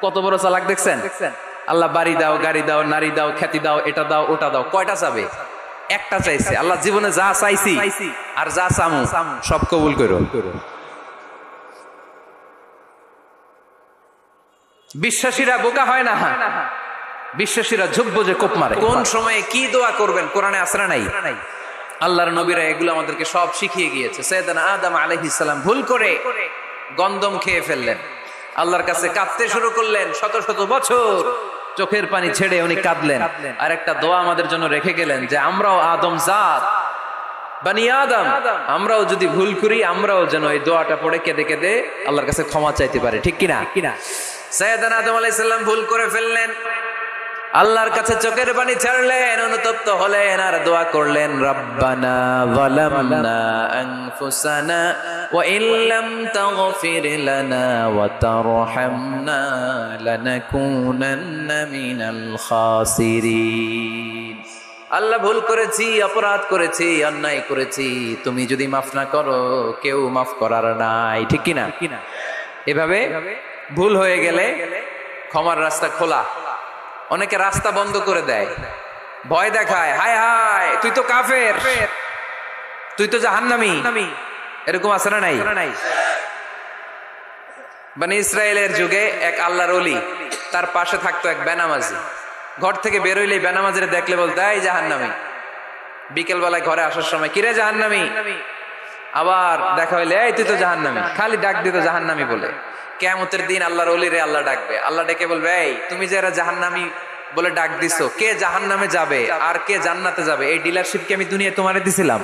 কত বড় চালাক দেখছেন? আল্লাহ বাড়ি দাও, গাড়ি দাও, নারী দাও, খ্যাতি দাও, এটা দাও, ওটা দাও, কয়টা চাবে? একটা চাইছে। আল্লাহ জীবনে যা চাইছি আর যা চামু সব কবুল করো। বিশ্বাসীরা বোকা হয় না, বিশ্বাসীরা ঝুব্ব যে কোপ মারে। কোন সময়ে কি দোয়া করবেন কোরআনে আছে না নাই? আল্লাহর নবীরা এগুলো আমাদেরকে সব শিখিয়ে গিয়েছে। সাইয়েদনা আদম আলাইহিস সালাম ভুল করে গন্ধম খেয়ে ফেললেন, আল্লাহর কাছে কাঁদতে শুরু করলেন, শত শত বছর চোখের পানি ছেড়ে উনি কাঁদলেন। আর একটা দোয়া আমাদের জন্য রেখে গেলেন যে আমরাও আদম জাত, বানি আদম, আমরাও যদি ভুল করি আমরাও যেন এই দোয়াটা পড়ে কেঁদে কেঁদে আল্লাহর কাছে ক্ষমা চাইতে পারি। ঠিক কিনা? সাইয়েদনা আদম আলাইহিস সালাম ভুল করে ফেললেন, আল্লাহর কাছে চোখের পানি ছাড়লেন, অনুতপ্ত হলেন আর দোয়া করলেন, রব্বানা যালামনা আনফুসানা ওয়া ইল্লাম তাগফির লানা ওয়া তারহামনা লানাকুনান্না মিনাল খাসিরিন। আল্লাহ ভুল করেছি, অপরাধ করেছি, অন্যায় করেছি, তুমি যদি মাফ না করো কেউ মাফ করার নাই। ঠিক কিনা? এভাবে ভুল হয়ে গেলে ক্ষমার রাস্তা খোলা। অনেকে রাস্তা বন্ধ করে দেয়, ভয় দেখায়, হায় হায় তুই তো কাফের, তুই তো জাহান্নামী, এরকম আছে না নাই? বনি ইসরায়েলের যুগে এক আল্লাহর ওলি, তার পাশে থাকতো এক বেনামাজি। ঘর থেকে বেরোইলেই বেনামাজিরে দেখলে বলতো এই জাহান্নামী। বিকেল বেলায় ঘরে আসার সময় কিরে জাহান্নামী, আবার দেখা হইলে এই তুই তো জাহান্নামী, খালি ডাক দিত জাহান্নামী বলে। কিয়ামতের দিন আল্লাহর ওলিরে আল্লাহ ডাকবে, আল্লাহ ডেকে বলবে এই তুমি যে এরা জাহান্নামী বলে ডাক দিছো, কে জাহান্নামে যাবে আর কে জান্নাতে যাবে এই ডিলারশিপ কি আমি দুনিয়ায় তোমারে দিছিলাম?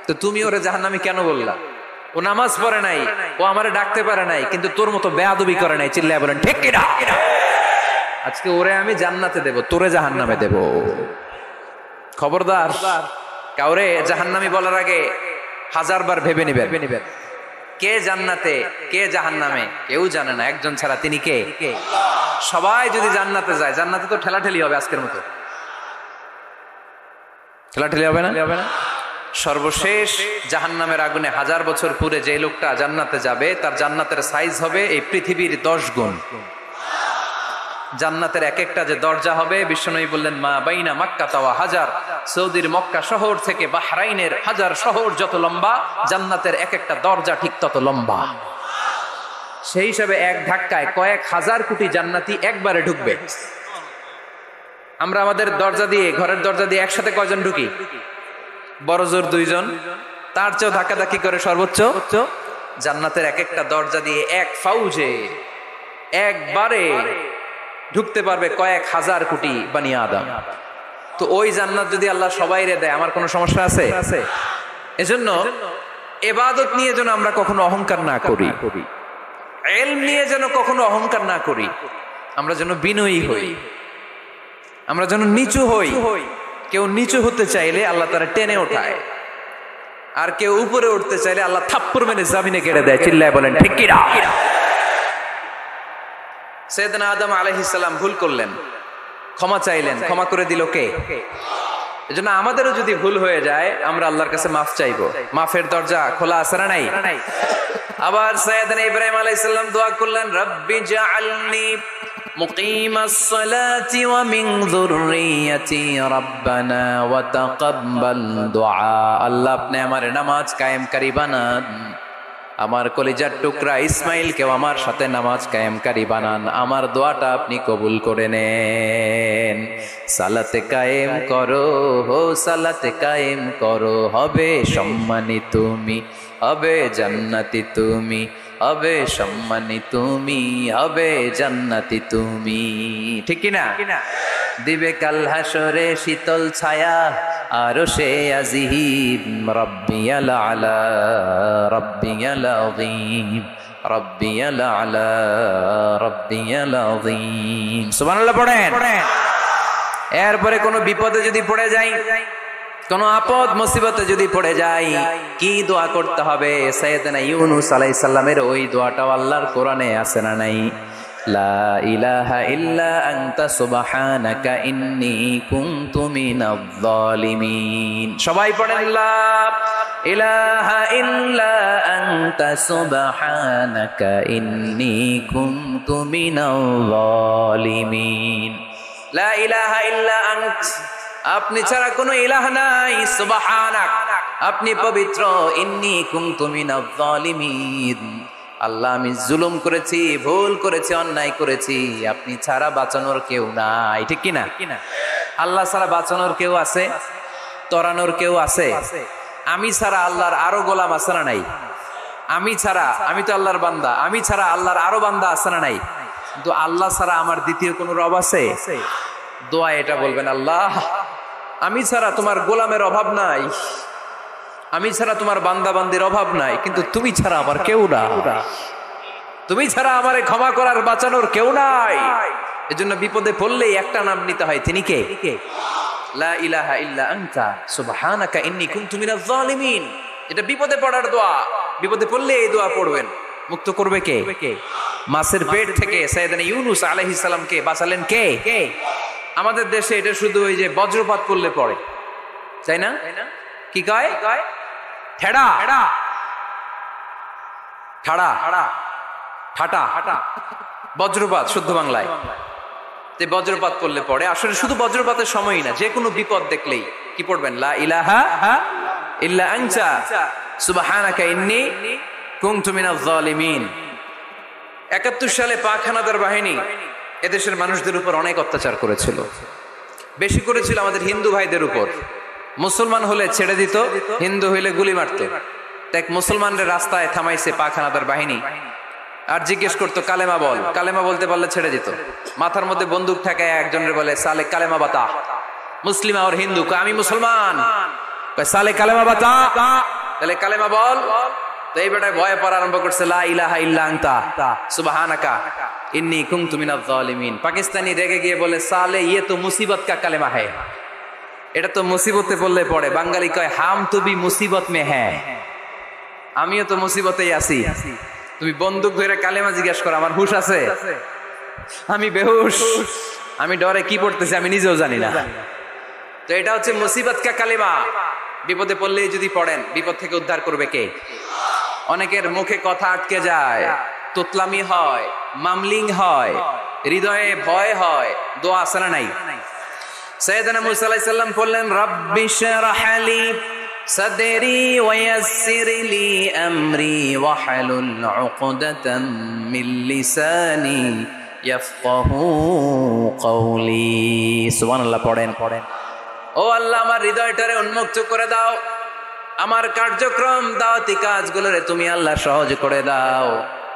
তো তুমি ওরে জাহান্নামী কেন বললা? ও নামাজ পড়ে নাই, ও আমারে ডাকতে পারে নাই, কিন্তু তোর মতো বেয়াদবি করে নাই। চিল্লায় বলেন ঠিক কিনা? আজকে ওরে আমি জান্নাতে দেব, তোরে জাহান্নামে দেব। খবরদার, কাউরে জাহান্নামী বলার আগে 1000 বার ভেবে নিবেন। কে জান্নাতে কে জাহান্নামে কেউ জানে না, একজন ছাড়া, তিনি কে? সবাই যদি জান্নাতে যায়, জান্নাতে তো ঠেলাঠেলি হবে, আজকের মতো ঠেলাঠেলি হবে না? সর্বশেষ জাহান্নামের আগুনে 1000 বছর পুরে যে লোকটা জান্নাতে যাবে, তার জান্নাতের সাইজ হবে এই পৃথিবীর 10 গুণ। জান্নাতের এক একটা যে দরজা হবে, বিশ্বনবী বললেন মা বাইনা মক্কা ওয়া হাজার, সৌদির মক্কা শহর থেকে বাহরাইনের হাজার শহর যত লম্বা, জান্নাতের এক একটা দরজা ঠিক তত লম্বা। সেই হিসাবে এক ধাক্কায় কয়েক হাজার কোটি জান্নাতি একবারে ঢুকবে। আমরা আমাদের দরজা দিয়ে, ঘরের দরজা দিয়ে একসাথে কয়জন ঢুকি? বড় জোর 2 জন, তার চেয়েও ধাক্কাধাক্কি করে সর্বোচ্চ। জান্নাতের এক একটা দরজা দিয়ে এক ফাউজে একবারে ঢুকতে পারবে কয়েক হাজার কোটি বানি আদম। তো ওই জান্নাত যদি আল্লাহ সবাইরে দেয়, আমার কোনো সমস্যা আছে? এজন্য ইবাদত নিয়ে যেন আমরা কখনো অহংকার না করি, ইলম নিয়ে যেন কখনো অহংকার না করি, আমরা যেন বিনয়ী হই, আমরা যেন নিচু হই। কেউ নিচু হতে চাইলে আল্লাহ তারা টেনে ওঠায়, আর কেউ উপরে উঠতে চাইলে আল্লাহ থাপ্পড় মেরে জমিনে কেটে দেয়। চিল্লায় বলেন ঠিক কিনা? সাইয়েদনা আদম আলাইহিস সালাম ভুল করলেন, ক্ষমা চাইলেন, ক্ষমা করে দিল কে? এজন্য আমাদেরও যদি ভুল হয়ে যায় আমরা আল্লাহর কাছে মাফ চাইবো। মাফের দরজা খোলা আছে না নাই? আবার সাইয়েদনা ইব্রাহিম আলাইহিস সালাম দোয়া করলেন, রব্বি জাআলনি মুকিমাস সালাতি ওয়া মিন যুররিয়াতি রাব্বানা ওয়া তাকাব্বাল দুআ। আল্লাহ আপনি আমার নামাজ কায়েমকারী বানান, আমার কলিজার টুকরা ইসমাইলকেও আমার সাথে নামাজ কায়েমকারী বানান, আমার দোয়াটা আপনি কবুল করে নেন। সালাতে কায়েম করো, হো সালাতে কায়েম করো, হবে সম্মানী তুমি, হবে জান্নাতি তুমি, হবে সম্মানী তুমি, হবে জান্নাতি তুমি। ঠিক কিনা? দিবে কাল হাসরে শীতল ছায়া আরশে আজিম, রব্বিয়াল আলা রব্বিয়াল আযীম, রব্বিয়াল আলা রব্বিয়াল আযীম। সুবহানাল্লাহ পড়েন। এরপরে কোনো বিপদে যদি পড়ে যাই, কোন আপদ মুসিবতে যদি পড়ে যাই, কি দোয়া করতে হবে? সাইয়েদনা ইউনূস আলাইহিস সালামের ওই দোয়াটাও আল্লাহর কোরআনে আছে না নাই? লা ইলাহা ইল্লা আনতা সুবহানাকা ইন্নী কুনতু মিনাজ জালিমিন। সবাই পড়েন লা ইলাহা ইল্লা আনতা সুবহানাকা ইন্নী কুনতু মিনাজ জালিমিন। লা ইলাহা ইল্লা আনত, আপনি ছাড়া কোনো ইলাহ নাই, সুবহানাক, আপনি পবিত্র, ইন্নী কুনতু মিনাজ জালিমিন, আল্লাহ আমি জুলুম করেছি, ভুল করেছি, অন্যায় করেছি, আপনি ছাড়া বাঁচানোর কেউ নাই। ঠিক কিনা? আল্লাহ ছাড়া বাঁচানোর কেউ আছে? তরানোর কেউ আছে? আমি ছাড়া আল্লাহর আরো গোলাম আছে না নাই? আমি ছাড়া, আমি তো আল্লাহর বান্দা, আমি ছাড়া আল্লাহর আরো বান্দা আছে না নাই? কিন্তু আল্লাহ ছাড়া আমার দ্বিতীয় কোন রব আছে? দোয়া এটা বলবেন, আল্লাহ আমি ছাড়া তোমার গোলামের অভাব নাই, আমি ছাড়া তোমার বান্দা বান্দির অভাব নাই, কিন্তু তুমি ছাড়া আমার কেউ না, তুমি ছাড়া আমারে ক্ষমা করার বাঁচানোর কেউ নাই। এজন্য বিপদে পড়লেই একটা নাম নিতে হয়, তিনি কে? লা ইলাহা ইল্লা আনতা সুবহানাকা ইন্নী কুনতু মিনাজ জালিমিন। এটা বিপদে পড়ার দোয়া, বিপদে পড়লে এই দোয়া পড়বেন। মুক্ত করবে কে? মাছের পেট থেকে সাইয়েদনা ইউনূস আলাইহিস সালামকে বাঁচালেন কে? আমাদের দেশে এটা শুধু ওই যে বজ্রপাত পড়লে পড়ে, তাই না? কি কয়? ঠেড়া, ঠাড়া, ঠাটা, বজ্রপাত শুদ্ধ বাংলায়। বজ্রপাত পড়লে পড়ে, আসলে শুধু বজ্রপাতের সময়ই না, যে কোনো বিপদ দেখলেই কি পড়বেন? লা ইলাহা ইল্লা আনতা সুবহানাকা ইন্নী কুনতু মিনাজ জালিমিন। ৭১ সালে পাক হানাদার বাহিনী এদেশের মানুষদের উপর অনেক অত্যাচার করেছিল, বেশি করেছিল আমাদের হিন্দু ভাইদের উপর। মুসলমান হলে ছেড়ে দিত, হিন্দু হইলে গুলি মারত। দেখ মুসলমানদের রাস্তায় থামাইছে পাক হানাদার বাহিনী, আর জিজ্ঞেস করতো কালেমা বল, কালেমা বলতে পারলে ছেড়ে দিত। মাথার মধ্যে বন্দুক ঠেকায় একজনের বলে সালে কালেমা বাতা, মুসলিম আর হিন্দু, আমি মুসলমান, সালে কালেমা বাতা, তাহলে কালেমা বল। তো এই বেটায় ভয়ে পড়া আরম্ভ করছে, লা ইলাহা ইল্লা আনতা সুবহানাকা ইন্নী কুনতু মিনাজ জালিমিন। পাকিস্তানি রেগে গিয়ে বলে সালে ইয়ে তো মুসিবত কা কালেমা হ্যায়, এটা তো মুসিবতে পড়লে পড়ে। বাঙালি কয় হাম তো ভি মুসিবত মে হ্যায়, আমিও তো মুসিবতেই আছি। তুমি বন্দুক ধরে কালেমা জিজ্ঞাসা করো, আমার হুশ আছে? আমি বেহুশ, আমি ডরে কি পড়তেছি আমি নিজেও জানি না। তো এটা হচ্ছে মুসিবত কা কালেমা। বিপদে পড়লেই যদি পড়েন, বিপদ থেকে উদ্ধার করবে কে? অনেকের মুখে কথা আটকে যায়, তোতলামি হয়, মামলিং হয়, হৃদয়ে ভয় হয়, দোয়া আছে না নাই? সাইয়েদনা মুসা আলাইহিস সালাম বললেন, রাব্বি শরহ লি সাদরি ওয়ায়াসসির লি আমরি ওয়াহলুল উকদাতাম মিন লিসানি ইয়াফকাহু কওলি। সুবহানাল্লাহ পড়েন। ও আল্লাহ, আমার হৃদয়টারে উন্মুক্ত করে দাও, আমার কার্যক্রম দাওয়াতি কাজগুলোরে তুমি আল্লাহ সহজ করে দাও।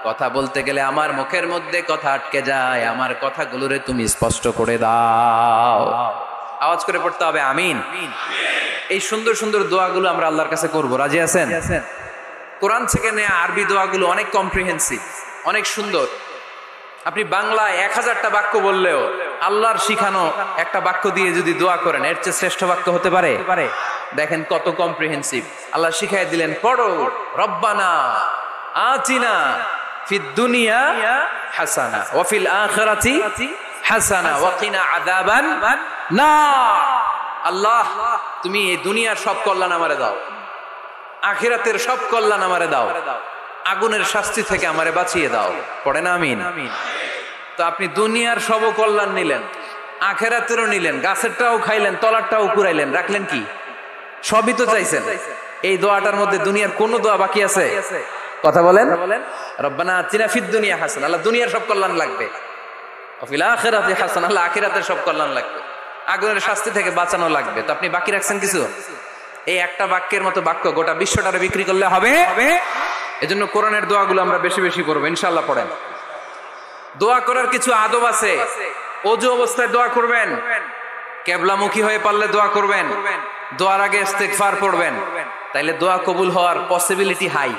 কথা বলতে গেলে আমার মুখের মধ্যে কথা আটকে যায়, আমার কথাগুলোরে তুমি স্পষ্ট করে দাও। আওয়াজ করে পড়তে হবে আমিন। এই সুন্দর সুন্দর দোয়াগুলো আমরা আল্লাহর কাছে করবো, রাজি আছেন? কোরআন থেকে নেয়া আরবি দোয়াগুলো অনেক কম্প্রিহেন্সিভ, অনেক সুন্দর। আপনি বাংলায় 1000টা বাক্য বললেও আল্লাহর শিখানো একটা বাক্য দিয়ে যদি দোয়া করেন, এর চেয়ে শ্রেষ্ঠ বাক্য হতে পারে? দেখেন কত কম্প্রিহেন্সিভ। আল্লাহ শিখাই দিলেন, পড়ো রব্বানা আতিনা ফিদ দুনিয়া হাসানা ওয়া ফিল আখিরাতি হাসানা ওয়া কিনা আযাবান নার। আল্লাহ তুমি এই দুনিয়ার সব কল্যাণ আমারে দাও, আখিরাতের সব কল্যাণ আমারে দাও, আগুনের শাস্তি থেকে আমারে বাঁচিয়ে দাও। পড়েন আমিন। তো আপনি দুনিয়ার সব কল্যাণ নিলেন, আখিরাতেরও নিলেন, গাছেরটাও খাইলেন, তলারটাও কুড়াইলেন, রাখলেন কি? সবই তো চাইছেন। এই দোয়াটার মধ্যে দুনিয়ার কোন দোয়া বাকি আছে? কথা বলেন। রব্বানা আতিনা ফিদ দুনিয়া হাসানা, আল্লাহ দুনিয়ার সব কল্যাণ লাগবে। ওয়া ফিল আখিরাতি হাসানা, আল্লাহ আখিরাতের সব কল্যাণ লাগবে, আগুনের শাস্তি থেকে বাঁচানো লাগবে। তো আপনি বাকি রাখছেন কিছু? এই একটা বাক্যের মতো বাক্য গোটা বিশ্বটারে বিক্রি করলে হবে। এজন্য কোরআনের দোয়াগুলো আমরা বেশি বেশি করবো ইনশাআল্লাহ। পড়েন। দোয়া করার কিছু আদব আছে। ওযু অবস্থায় দোয়া করবেন, কিবলামুখী হয়ে পারলে দোয়া করবেন, দোয়ার আগে ইস্তেগফার পড়বেন, তাইলে দোয়া কবুল হওয়ার পসিবিলিটি হাই,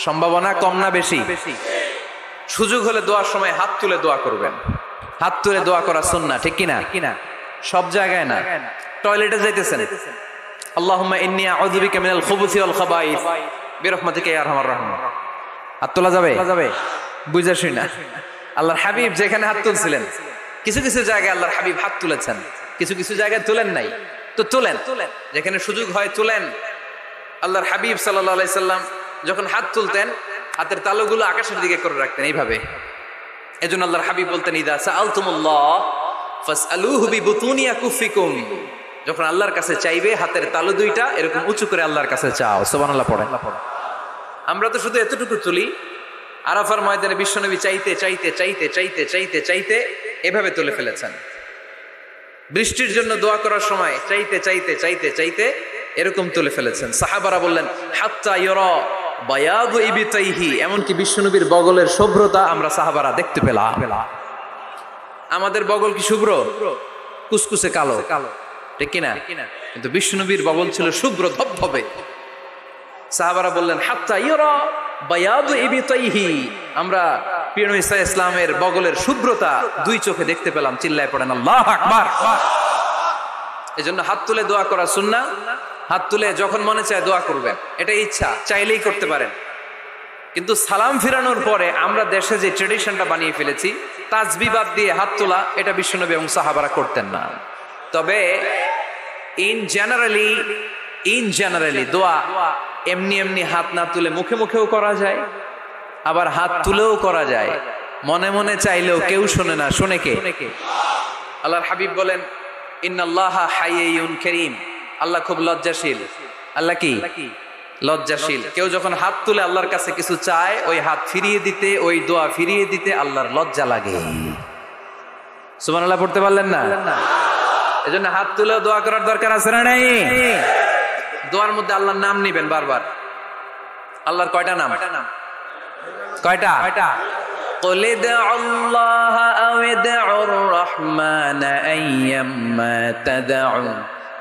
সম্ভাবনা কম না বেশি? সুযোগ হলে দোয়ার সময় হাত তুলে দোয়া করবেন। হাত তুলে দোয়া করা সুন্নাহ, ঠিক কিনা? সব জায়গায় না। টয়লেটে যাইতেছেন, আল্লাহুম্মা ইন্নী আউযু বিকা মিনাল খুবুসি ওয়াল খাবাইস বিরহমাতিকা ইয়া আরহামার রাহিমিন। হাত তোলা যাবে? বুঝা শুনা আল্লাহর হাবিব যেখানে হাত তুলছিলেন, কিছু কিছু জায়গায় আল্লাহর হাবিব হাত তুলেছেন, কিছু কিছু জায়গায় তুলেন নাই, তো তুলেন, যেখানে সুযোগ হয় তুলেন। আল্লাহর হাবিব সাল্লাল্লাহু আলাইহি সাল্লাম যখন হাত তুলতেন, হাতের তালুগুলো আকাশের দিকে করে রাখতেন এইভাবে। এজন্য আল্লাহর হাবিব বলতেন, ইদা সাআলতুমুল্লাহ ফাসআলুহু বিবুতুনি আকুফিকুম, যখন আল্লাহর কাছে চাইবে হাতের তালু দুইটা এরকম উঁচু করে আল্লাহর কাছে চাও। সুবহানাল্লাহ পড়েন। আমরা তো শুধু এতটুকু তুলি। আরাফার ময়দানে বিশ্বনবী চাইতে চাইতে চাইতে চাইতে চাইতে চাইতে এভাবে তুলে ফেলেছেন। বৃষ্টির জন্য দোয়া করার সময় চাইতে চাইতে চাইতে চাইতে এরকম তুলে ফেলেছেন। সাহাবারা বললেন, হাত্তা ইরা বায়াদু ইবতাইহি, এমনকি বিশ্বনবীর বগলের শুভ্রতা আমরা সাহাবারা দেখতে পেলাম। আমাদের বগল কি শুভ্র? কুসকুসে কালো, ঠিক কিনা? কিন্তু বিশ্বনবীর বগল ছিল শুভ্র ধবধবে। সাহাবারা বললেন, হাত্তা ইরা বায়াদু ইবতাইহি, আমরা প্রিয় নবী সাল্লাল্লাহু আলাইহি ইসলামের বগলের শুভ্রতা দুই চোখে দেখতে পেলাম। চিল্লায় পড়েন আল্লাহু আকবার। এজন্য হাত তুলে দোয়া করা সুন্নাহ। হাত তুলে যখন মনে চায় দোয়া করবেন, এটা ইচ্ছা, চাইলেই করতে পারেন। কিন্তু সালাম ফিরানোর পরে আমরা দেশে যে ট্রেডিশনটা বানিয়ে ফেলেছি, তাসবিহ বাদ দিয়ে হাত তোলা, এটা বিশ্বনবী এবং সাহাবারা করতেন না। তবে ইন জেনারেলি দোয়া এমনি এমনি হাত না তুলে মুখে মুখেও করা যায়, আবার হাত তুলেও করা যায়। মনে মনে চাইলেও কেউ শোনে না, শোনে কে? আল্লাহর হাবিব বলেন, ইন্নাল্লাহা হাইয়ুন কারীম, আল্লাহ খুব লজ্জাশীল। আল্লাহ কি? লজ্জাশীল। কেউ যখন হাত তুলে আল্লাহর কাছে কিছু চায়, ওই হাত ফিরিয়ে দিতে, ওই দোয়া ফিরিয়ে দিতে আল্লাহর লজ্জা লাগে। সুবহানাল্লাহ পড়তে পারলেন না? এজন্য হাত তুলেও দোয়া করার দরকার আছে না নাই? দোয়ার মধ্যে আল্লাহর নাম নিবেন বারবার। আল্লাহর কয়টা নাম? কয়টা? قل ادعوا الله أو ادعوا الرحمن أيما تدعوا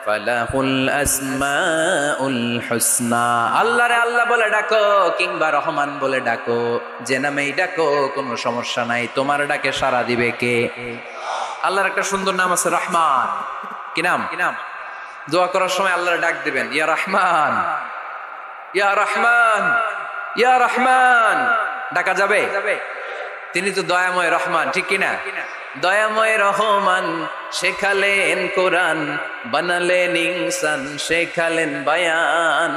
فله الأسماء الحسنى। আল্লাহ রে আল্লাহ বলে ডাকো কিংবা রহমান বলে ডাকো, যে নামেই ডাকো কোনো সমস্যা নাই, তোমার ডাকে সাড়া দিবে কে? আল্লাহর একটা সুন্দর নাম আছে রহমান। কি নাম? দোয়া করার সময় আল্লাহর ডাক দিবেন, ইয়া রহমান, ইয়া রহমান, ইয়া রহমান। ডাকা যাবে? তিনি তো দয়াময় রহমান, ঠিক কিনা? দয়াময় রহমান শেখালেন কোরআন, বানালেন ইনসান, শেখালেন বায়ান।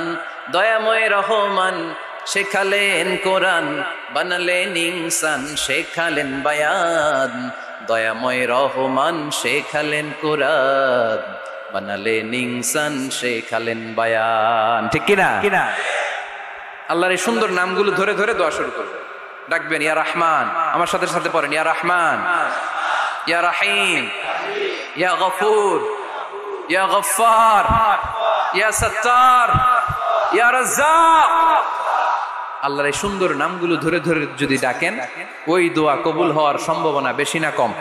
দয়াময় রহমান শেখালেন কোরআন, বানালেন ইনসান, শেখালেন বায়ান। দয়াময় রহমান শেখালেন কোরআন, বানালেন ইনসান, শেখালেন বায়ান, ঠিক কিনা? আল্লাহর এই সুন্দর নামগুলো ধরে ধরে দোয়া শুরু করবে। ডাকবেন, ইয়া রহমান, আমার সাথে সাথে পড়েন, ইয়া রহমান, ইয়া রহিম, ইয়া গফুর, ইয়া গফফার, ইয়া সত্তার, ইয়া রাজ্জাক। আল্লাহর এই সুন্দর নামগুলো ধরে ধরে যদি ডাকেন, ওই দোয়া কবুল হওয়ার সম্ভাবনা বেশি না কম?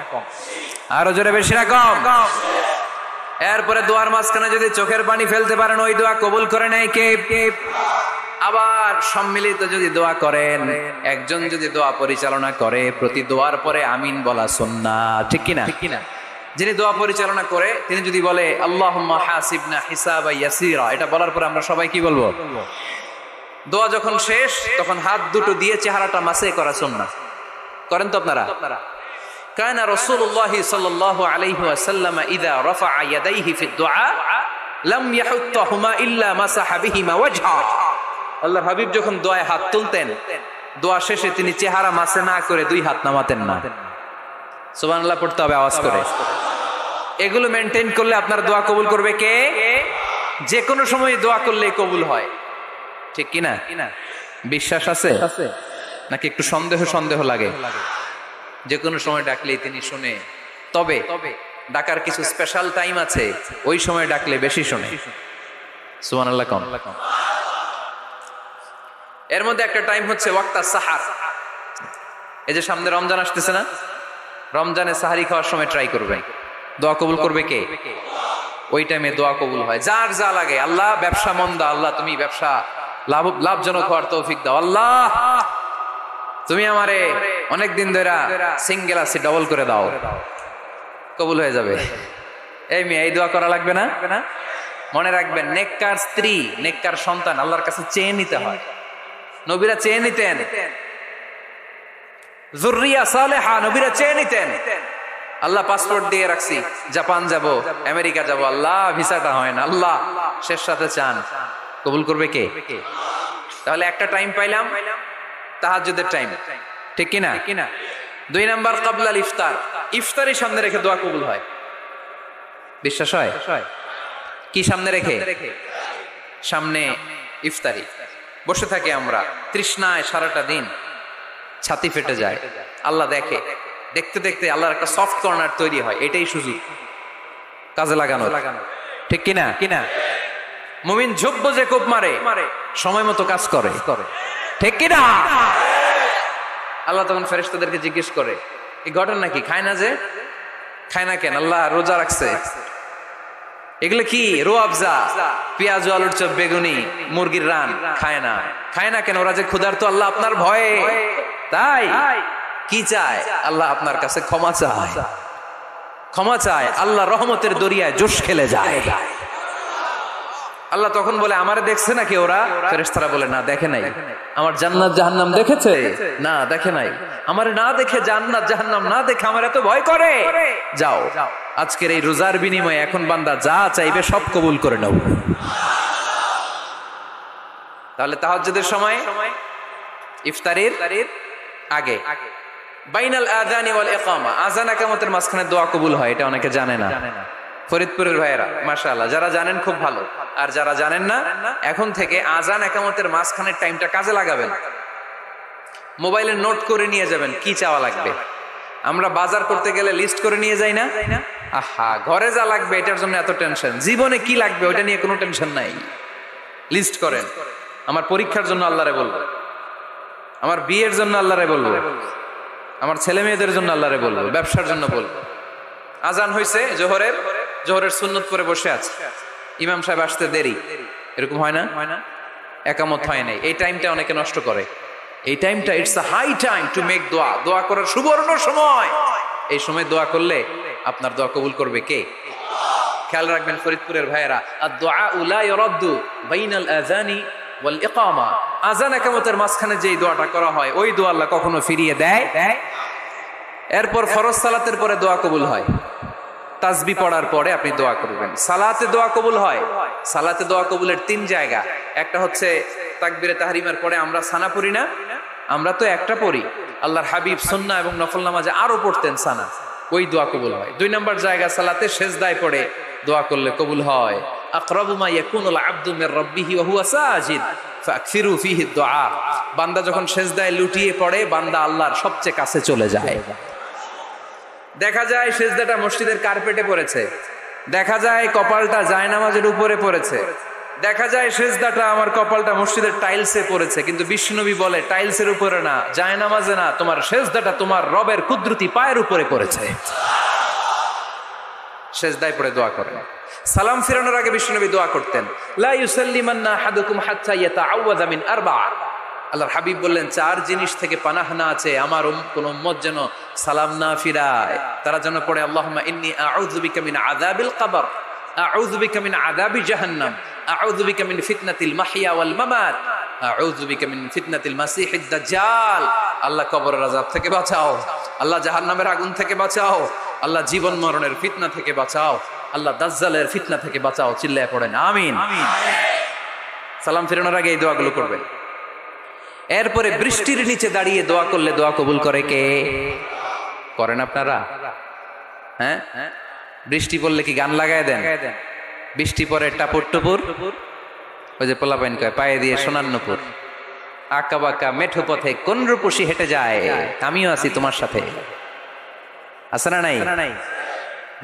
আরো জোরে, বেশি না কম? এরপরে দোয়ার মাঝখানে যদি চোখের পানি ফেলতে পারেন, ওই দোয়া কবুল করে নেয় কে? আবার সম্মিলিত যদি দোয়া করেন, একজন যদি দোয়া পরিচালনা করে, প্রতি দোয়ার পরে আমিন বলা সুন্নাহ, ঠিক কিনা? যিনি দোয়া পরিচালনা করে তিনি যদি বলে আল্লাহুম্মা হাসিবনা হিসাবান ইয়াসীরা, এটা বলার পরে আমরা সবাই কি বলবো? দোয়া যখন শেষ তখন হাত দুটো দিয়ে চেহারাটা মাসে করা সুন্নাহ। করেন তো আপনারা? কানা রাসূলুল্লাহ সাল্লাল্লাহু আলাইহি ওয়াসাল্লাম ইযা রাফা ইয়াদাইহি ফিদ দুআ লাম ইয়াহুত্তাহুমা ইল্লা মাসাহা বিহিমা ওয়াজহা। আল্লাহর হাবিব যখন দোয়ায় হাত তুলতেন, দোয়া শেষে তিনি চেহারা মাসে না করে দুই হাত নামাতেন না। সুবহানাল্লাহ পড়তে হবে আওয়াজ করে। এগুলো মেনটেন করলে আপনার দোয়া কবুল করবে কে? যে কোনো সময় দোয়া করলে কবুল হয়, ঠিক কিনা? বিশ্বাস আছে নাকি একটু সন্দেহ সন্দেহ লাগে? যে কোনো সময় ডাকলেই তিনি শুনে। তবে ডাকার কিছু স্পেশাল টাইম আছে, ওই সময় ডাকলে বেশি শুনে। সুবহানাল্লাহ কম। এর মধ্যে একটা টাইম হচ্ছে ওয়াক্তা সাহার। এই যে সামনে রমজান আসতেছে না, রমজানে সাহারি খাওয়ার সময় ট্রাই করবে। দোয়া কবুল করবে কে? ওই টাইমে দোয়া কবুল হয়। যার যা লাগে, আল্লাহ ব্যবসা মন্দা, আল্লাহ তুমি ব্যবসা লাভজনক হওয়ার তৌফিক দাও, আল্লাহ তুমি আমারে অনেকদিন ধরে সিঙ্গেল আছি ডবল করে দাও, কবুল হয়ে যাবে। এই মেয়ে, এই দোয়া করা লাগবে না? মনে রাখবেন, নেককার স্ত্রী, নেককার সন্তান আল্লাহর কাছে চেয়ে নিতে হয়। নবীরা চেয়ে নিতেন। যুররিয়া সালেহা নবীরা চেয়ে নিতেন। আল্লাহ পাসপোর্ট দিয়ে রাখছি, জাপান যাব, আমেরিকা যাব, আল্লাহ ভিসাটা হয় না, আল্লাহ শেষ সাথে চান, কবুল করবে কে? তাহলে একটা টাইম পাইলাম, তাহাজ্জুদের টাইম, ঠিক কিনা? 2 নাম্বার ক্বাবলাল ইফতার, ইফতারি সামনে রেখে দোয়া কবুল হয়। বিশ্বাস হয়? কি সামনে রেখে? সামনে ইফতারি। বসে থাকি আমরা তৃষ্ণায় সারাটা দিন, ছাতি ফেটে যায়, আল্লাহ দেখে, দেখতে দেখতে আল্লাহর একটা সফট কর্নার তৈরি হয়। এটাই সুযোগ কাজে লাগানো, ঠিক কিনা? মুমিন ঝুব্ব যে কোপ মারে, সময় মতো কাজ করে, ঠিক কিনা? আল্লাহ তখন ফেরেশতাদেরকে জিজ্ঞেস করে, এই ঘটনা কি? খায় না যে? খায় না কেন? আল্লাহ রোজা রাখছে। এগুলো কি? রোয়াবজা, পেঁয়াজ, আলুর চপ, বেগুনি, মুরগির রান খায় না। খায় না কেন? ওরা যে ক্ষুধার্ত, আল্লাহ আপনার ভয়ে। তাই কি চায়? আল্লাহ আপনার কাছে ক্ষমা চায়, ক্ষমা চায়। আল্লাহ রহমতের দরিয়ায় জোশ খেলে যায়। আল্লাহ তখন বলে, আমারে দেখছে নাকি ওরা? ফেরেশতারা বলে, না দেখে নাই। আমার জান্নাত জাহান্নাম দেখেছে? না দেখে নাই। আমারে না দেখে, জান্নাত জাহান্নাম না দেখে আমার এত ভয় করে। যাও, আজকের এই রোজার বিনিময়ে এখন বান্দা যা চাইবে সব কবুল করে নাও। তাহলে তাহাজ্জুদের সময় ইফতারির আগে, বাইনাল আযানি ওয়াল ইকামা, আযান ইকামতের মাঝখানে দোয়া কবুল হয়। এটা অনেকে জানে না। ফরিদপুরের ভাইয়েরা মাশাআল্লাহ, যারা জানেন খুব ভালো, আর যারা জানেন না, এখন থেকে আযান ইকামতের মাঝখানের টাইমটা কাজে লাগাবেন। মোবাইলে নোট করে নিয়ে যাবেন কি চাওয়া লাগবে। আমরা বাজার করতে গেলে লিস্ট করে নিয়ে যাই না? আহা, ঘরে যা লাগবে এটার জন্য এত টেনশন, জীবনে কি লাগবে ওটা নিয়ে কোনো টেনশন নাই। লিস্ট করেন। আমার পরীক্ষার জন্য আল্লাহরে বলবো, আমার বিয়ের জন্য আল্লাহরে বলবো, আমার ছেলে মেয়েদের জন্য আল্লাহরে বলবো, ব্যবসার জন্য বলবো। আজান হয়েছে জোহরের সুন্নত করে বসে আছে, ইমাম সাহেব আসতে দেরি, এরকম হয় না? একামত হয় নাই। এই টাইমটা অনেকে নষ্ট করে। এই টাইমটা it's a high time to make দোয়া, দোয়া করার সুবর্ণ সময়। এই সময় দোয়া করলে আপনার দোয়া কবুল করবে কে? খেয়াল রাখবেন ফরিদপুরের ভাইয়েরা, আদ-দুআউ লা ইউরাদ্দু বাইনাল আযানি ওয়াল ইকামা, আযান ইকামতের মাঝখানে যেই দোয়াটা করা হয় ওই দোয়া আল্লাহ কখনো ফিরিয়ে দেয়। এরপর ফরজ সালাতের পরে দোয়া কবুল হয়। তাসবিহ পড়ার পরে আপনি দোয়া করবেন। সালাতে দোয়া কবুল হয়। সালাতে দোয়া কবুলের 3 জায়গা। একটা হচ্ছে তাকবীরে তাহরিমের পরে আমরা সানা পড়ি না, আমরা তো একটা পড়ি। আল্লাহর হাবিব সুন্নাহ এবং নফল নামাজে আরো পড়তেন সানা, ওই দোয়া কবুল হয়। 2 নম্বর জায়গা সালাতে সেজদায় পড়ে দোয়া করলে কবুল হয়। আকরাবু মা ইয়াকুনুল আবদু মির রাব্বিহি ওয়া হুয়া সাজিদ ফাকসিরু ফীহি দুআ, বান্দা যখন সেজদায় লুটিয়ে পড়ে বান্দা আল্লাহর সবচেয়ে কাছে চলে যায়। দেখা যায় সেজদাটা মসজিদের কার্পেটে পড়েছে, দেখা যায় কপালটা জায়নামাজের উপরে পড়েছে, দেখা যায় সেজদাটা আমার কপালটা মসজিদের টাইলসে পড়েছে, কিন্তু বিশ্বনবী বলে টাইলসের উপরে না, জায়নামাজে না, তোমার সেজদাটা তোমার রবের কুদরতি পায়ের উপরে পড়েছে। সেজদায় পড়ে দোয়া করেন। সালাম ফিরানোর আগে বিশ্বনবী দোয়া করতেন, লা ইউসাল্লিমান্না আহাদুকুম হাত্তা ইয়াতাআওয়াযা মিন আরবা। আল্লাহর হাবিব বললেন 4 জিনিস থেকে পানাহ না আছে আমার কোন উম্মত যেন সালাম না ফিরায়। তারা যেন পড়ে আল্লাহুম্মা ইন্নী আউযু বিকা মিন আযাবিল কবর, আউযু বিকা মিন আযাবি জাহান্নাম, আউযু বিকা মিন ফিতনাতিল মাহইয়া ওয়াল মামাত, আউযু বিকা মিন ফিতনাতিল মাসিহিদ দাজ্জাল। আল্লাহ কবরের আযাব থেকে বাঁচাও, আল্লাহ জাহান্নামের আগুন থেকে বাঁচাও, আল্লাহ জীবন মরণের ফিতনা থেকে বাঁচাও, আল্লাহ দাজ্জালের ফিতনা থেকে বাঁচাও। চিল্লায়ে পড়েন আমিন। সালাম ফিরানোর আগে এই দোয়াগুলো করবেন। এরপরে বৃষ্টির নিচে দাঁড়িয়ে দোয়া করলে দোয়া কবুল করে কে? করেন আপনারা? হ্যাঁ, বৃষ্টি পড়লে কি গান লাগায় দেন? বৃষ্টি পরে টাপুর টুপুর, ওই যে পোলাপাইন কয় পায়ে দিয়ে সোনার নুপুর, আঁকা বাঁকা মেঠো পথে কোন রূপসী হেঁটে যায়, আমিও আছি তোমার সাথে। আছে না নাই?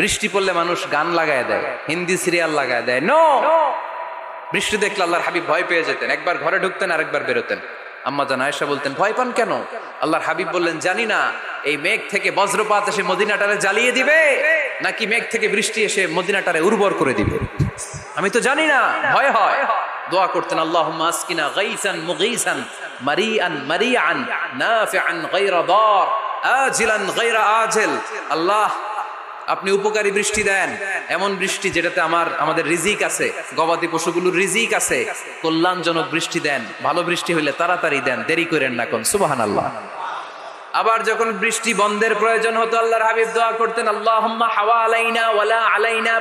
বৃষ্টি পড়লে মানুষ গান লাগায় দেয়, হিন্দি সিরিয়াল লাগায় দেয়। নো, বৃষ্টি দেখলে আল্লাহর হাবিব ভয় পেয়ে যেতেন, একবার ঘরে ঢুকতেন আরেকবার বেরোতেন। আম্মা জান আয়েশা বলতেন, ভয় পান কেন? আল্লাহর হাবিব বললেন, জানি না এই মেঘ থেকে বজ্রপাত এসে মদিনাটারে জ্বালিয়ে দিবে নাকি মেঘ থেকে বৃষ্টি এসে মদিনাটারে উর্বর করে দিবে, আমি তো জানি না, ভয় হয়। দোয়া করতেন, আল্লাহুম্মা আসকিনা গাইসান মুগীসান মারিআন মারিআন নাফিআন গায়রা দার আজিলান গায়রা আজিল। আল্লাহ আপনি উপকারী বৃষ্টি দেন, এমন বৃষ্টি যেটাতে আমাদের রিজিক আছে, গবাদি পশুগুলোর রিজিক আছে, কল্যাণজনক বৃষ্টি দেন, ভালো বৃষ্টি হইলে তাড়াতাড়ি দেন, দেরি করেন না কোন। সুবহানাল্লাহ। আবার যখন বৃষ্টি বন্ধের প্রয়োজন হতো আল্লাহর হাবিব দোয়া করতেন, আল্লাহুম্মা হাওয়া আলাইনা ওয়ালা আলাইনা।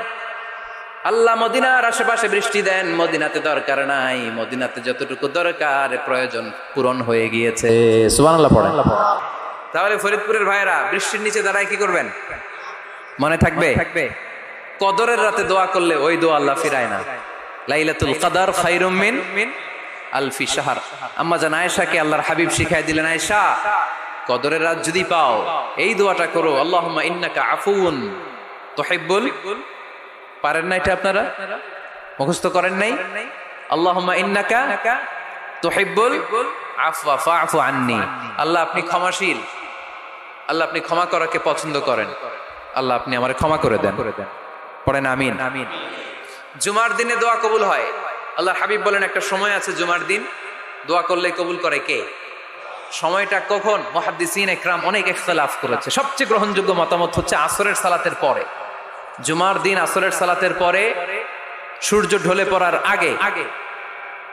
আল্লাহ মদিনার আশেপাশে বৃষ্টি দেন, মদিনাতে দরকার নাই, মদিনাতে যতটুকু দরকার প্রয়োজন পূরণ হয়ে গিয়েছে। সুবহানাল্লাহ পড়েন। তাহলে ফরিদপুরের ভাইরা বৃষ্টির নিচে দাঁড়ায় কি করবেন? মনে থাকবে কদরের রাতে দোয়া করলে ওই দোয়া আল্লাহ ফিরায় না। লাইলাতুল কদর খায়রুম মিন আলফি শাহর। আম্মা জান আয়েশাকে আল্লাহর হাবিব শিখাই দিলেন, আয়েশা কদরের রাত যদি পাও এই দোয়াটা করো, আল্লাহুম্মা ইন্নাকা আফুউন তুহিব্বুল। পারেন না এটা? আপনারা মুখস্থ করেন নাই? আল্লাহুম্মা ইন্নাকা তুহিব্বুল আফওয়া ফাআফু আন্নী। আল্লাহ আপনি ক্ষমাশীল, আল্লাহ আপনি ক্ষমা করাকে পছন্দ করেন, আল্লাহ আপনি আমারে ক্ষমা করে দেন। পড়েন আমিন। জুমার দিনে দোয়া কবুল হয়। আল্লাহর হাবিব বলেন একটা সময় আছে জুমার দিন দোয়া করলে কবুল করে কে? সময়টা কখন? মুহাদ্দিসিন ইকরাম অনেক ইখতিলাফ করেছে। সবচেয়ে গ্রহণযোগ্য মতামত হচ্ছে আসরের সালাতের পরে। জুমার দিন আসরের সালাতের পরে সূর্য ঢলে পড়ার আগে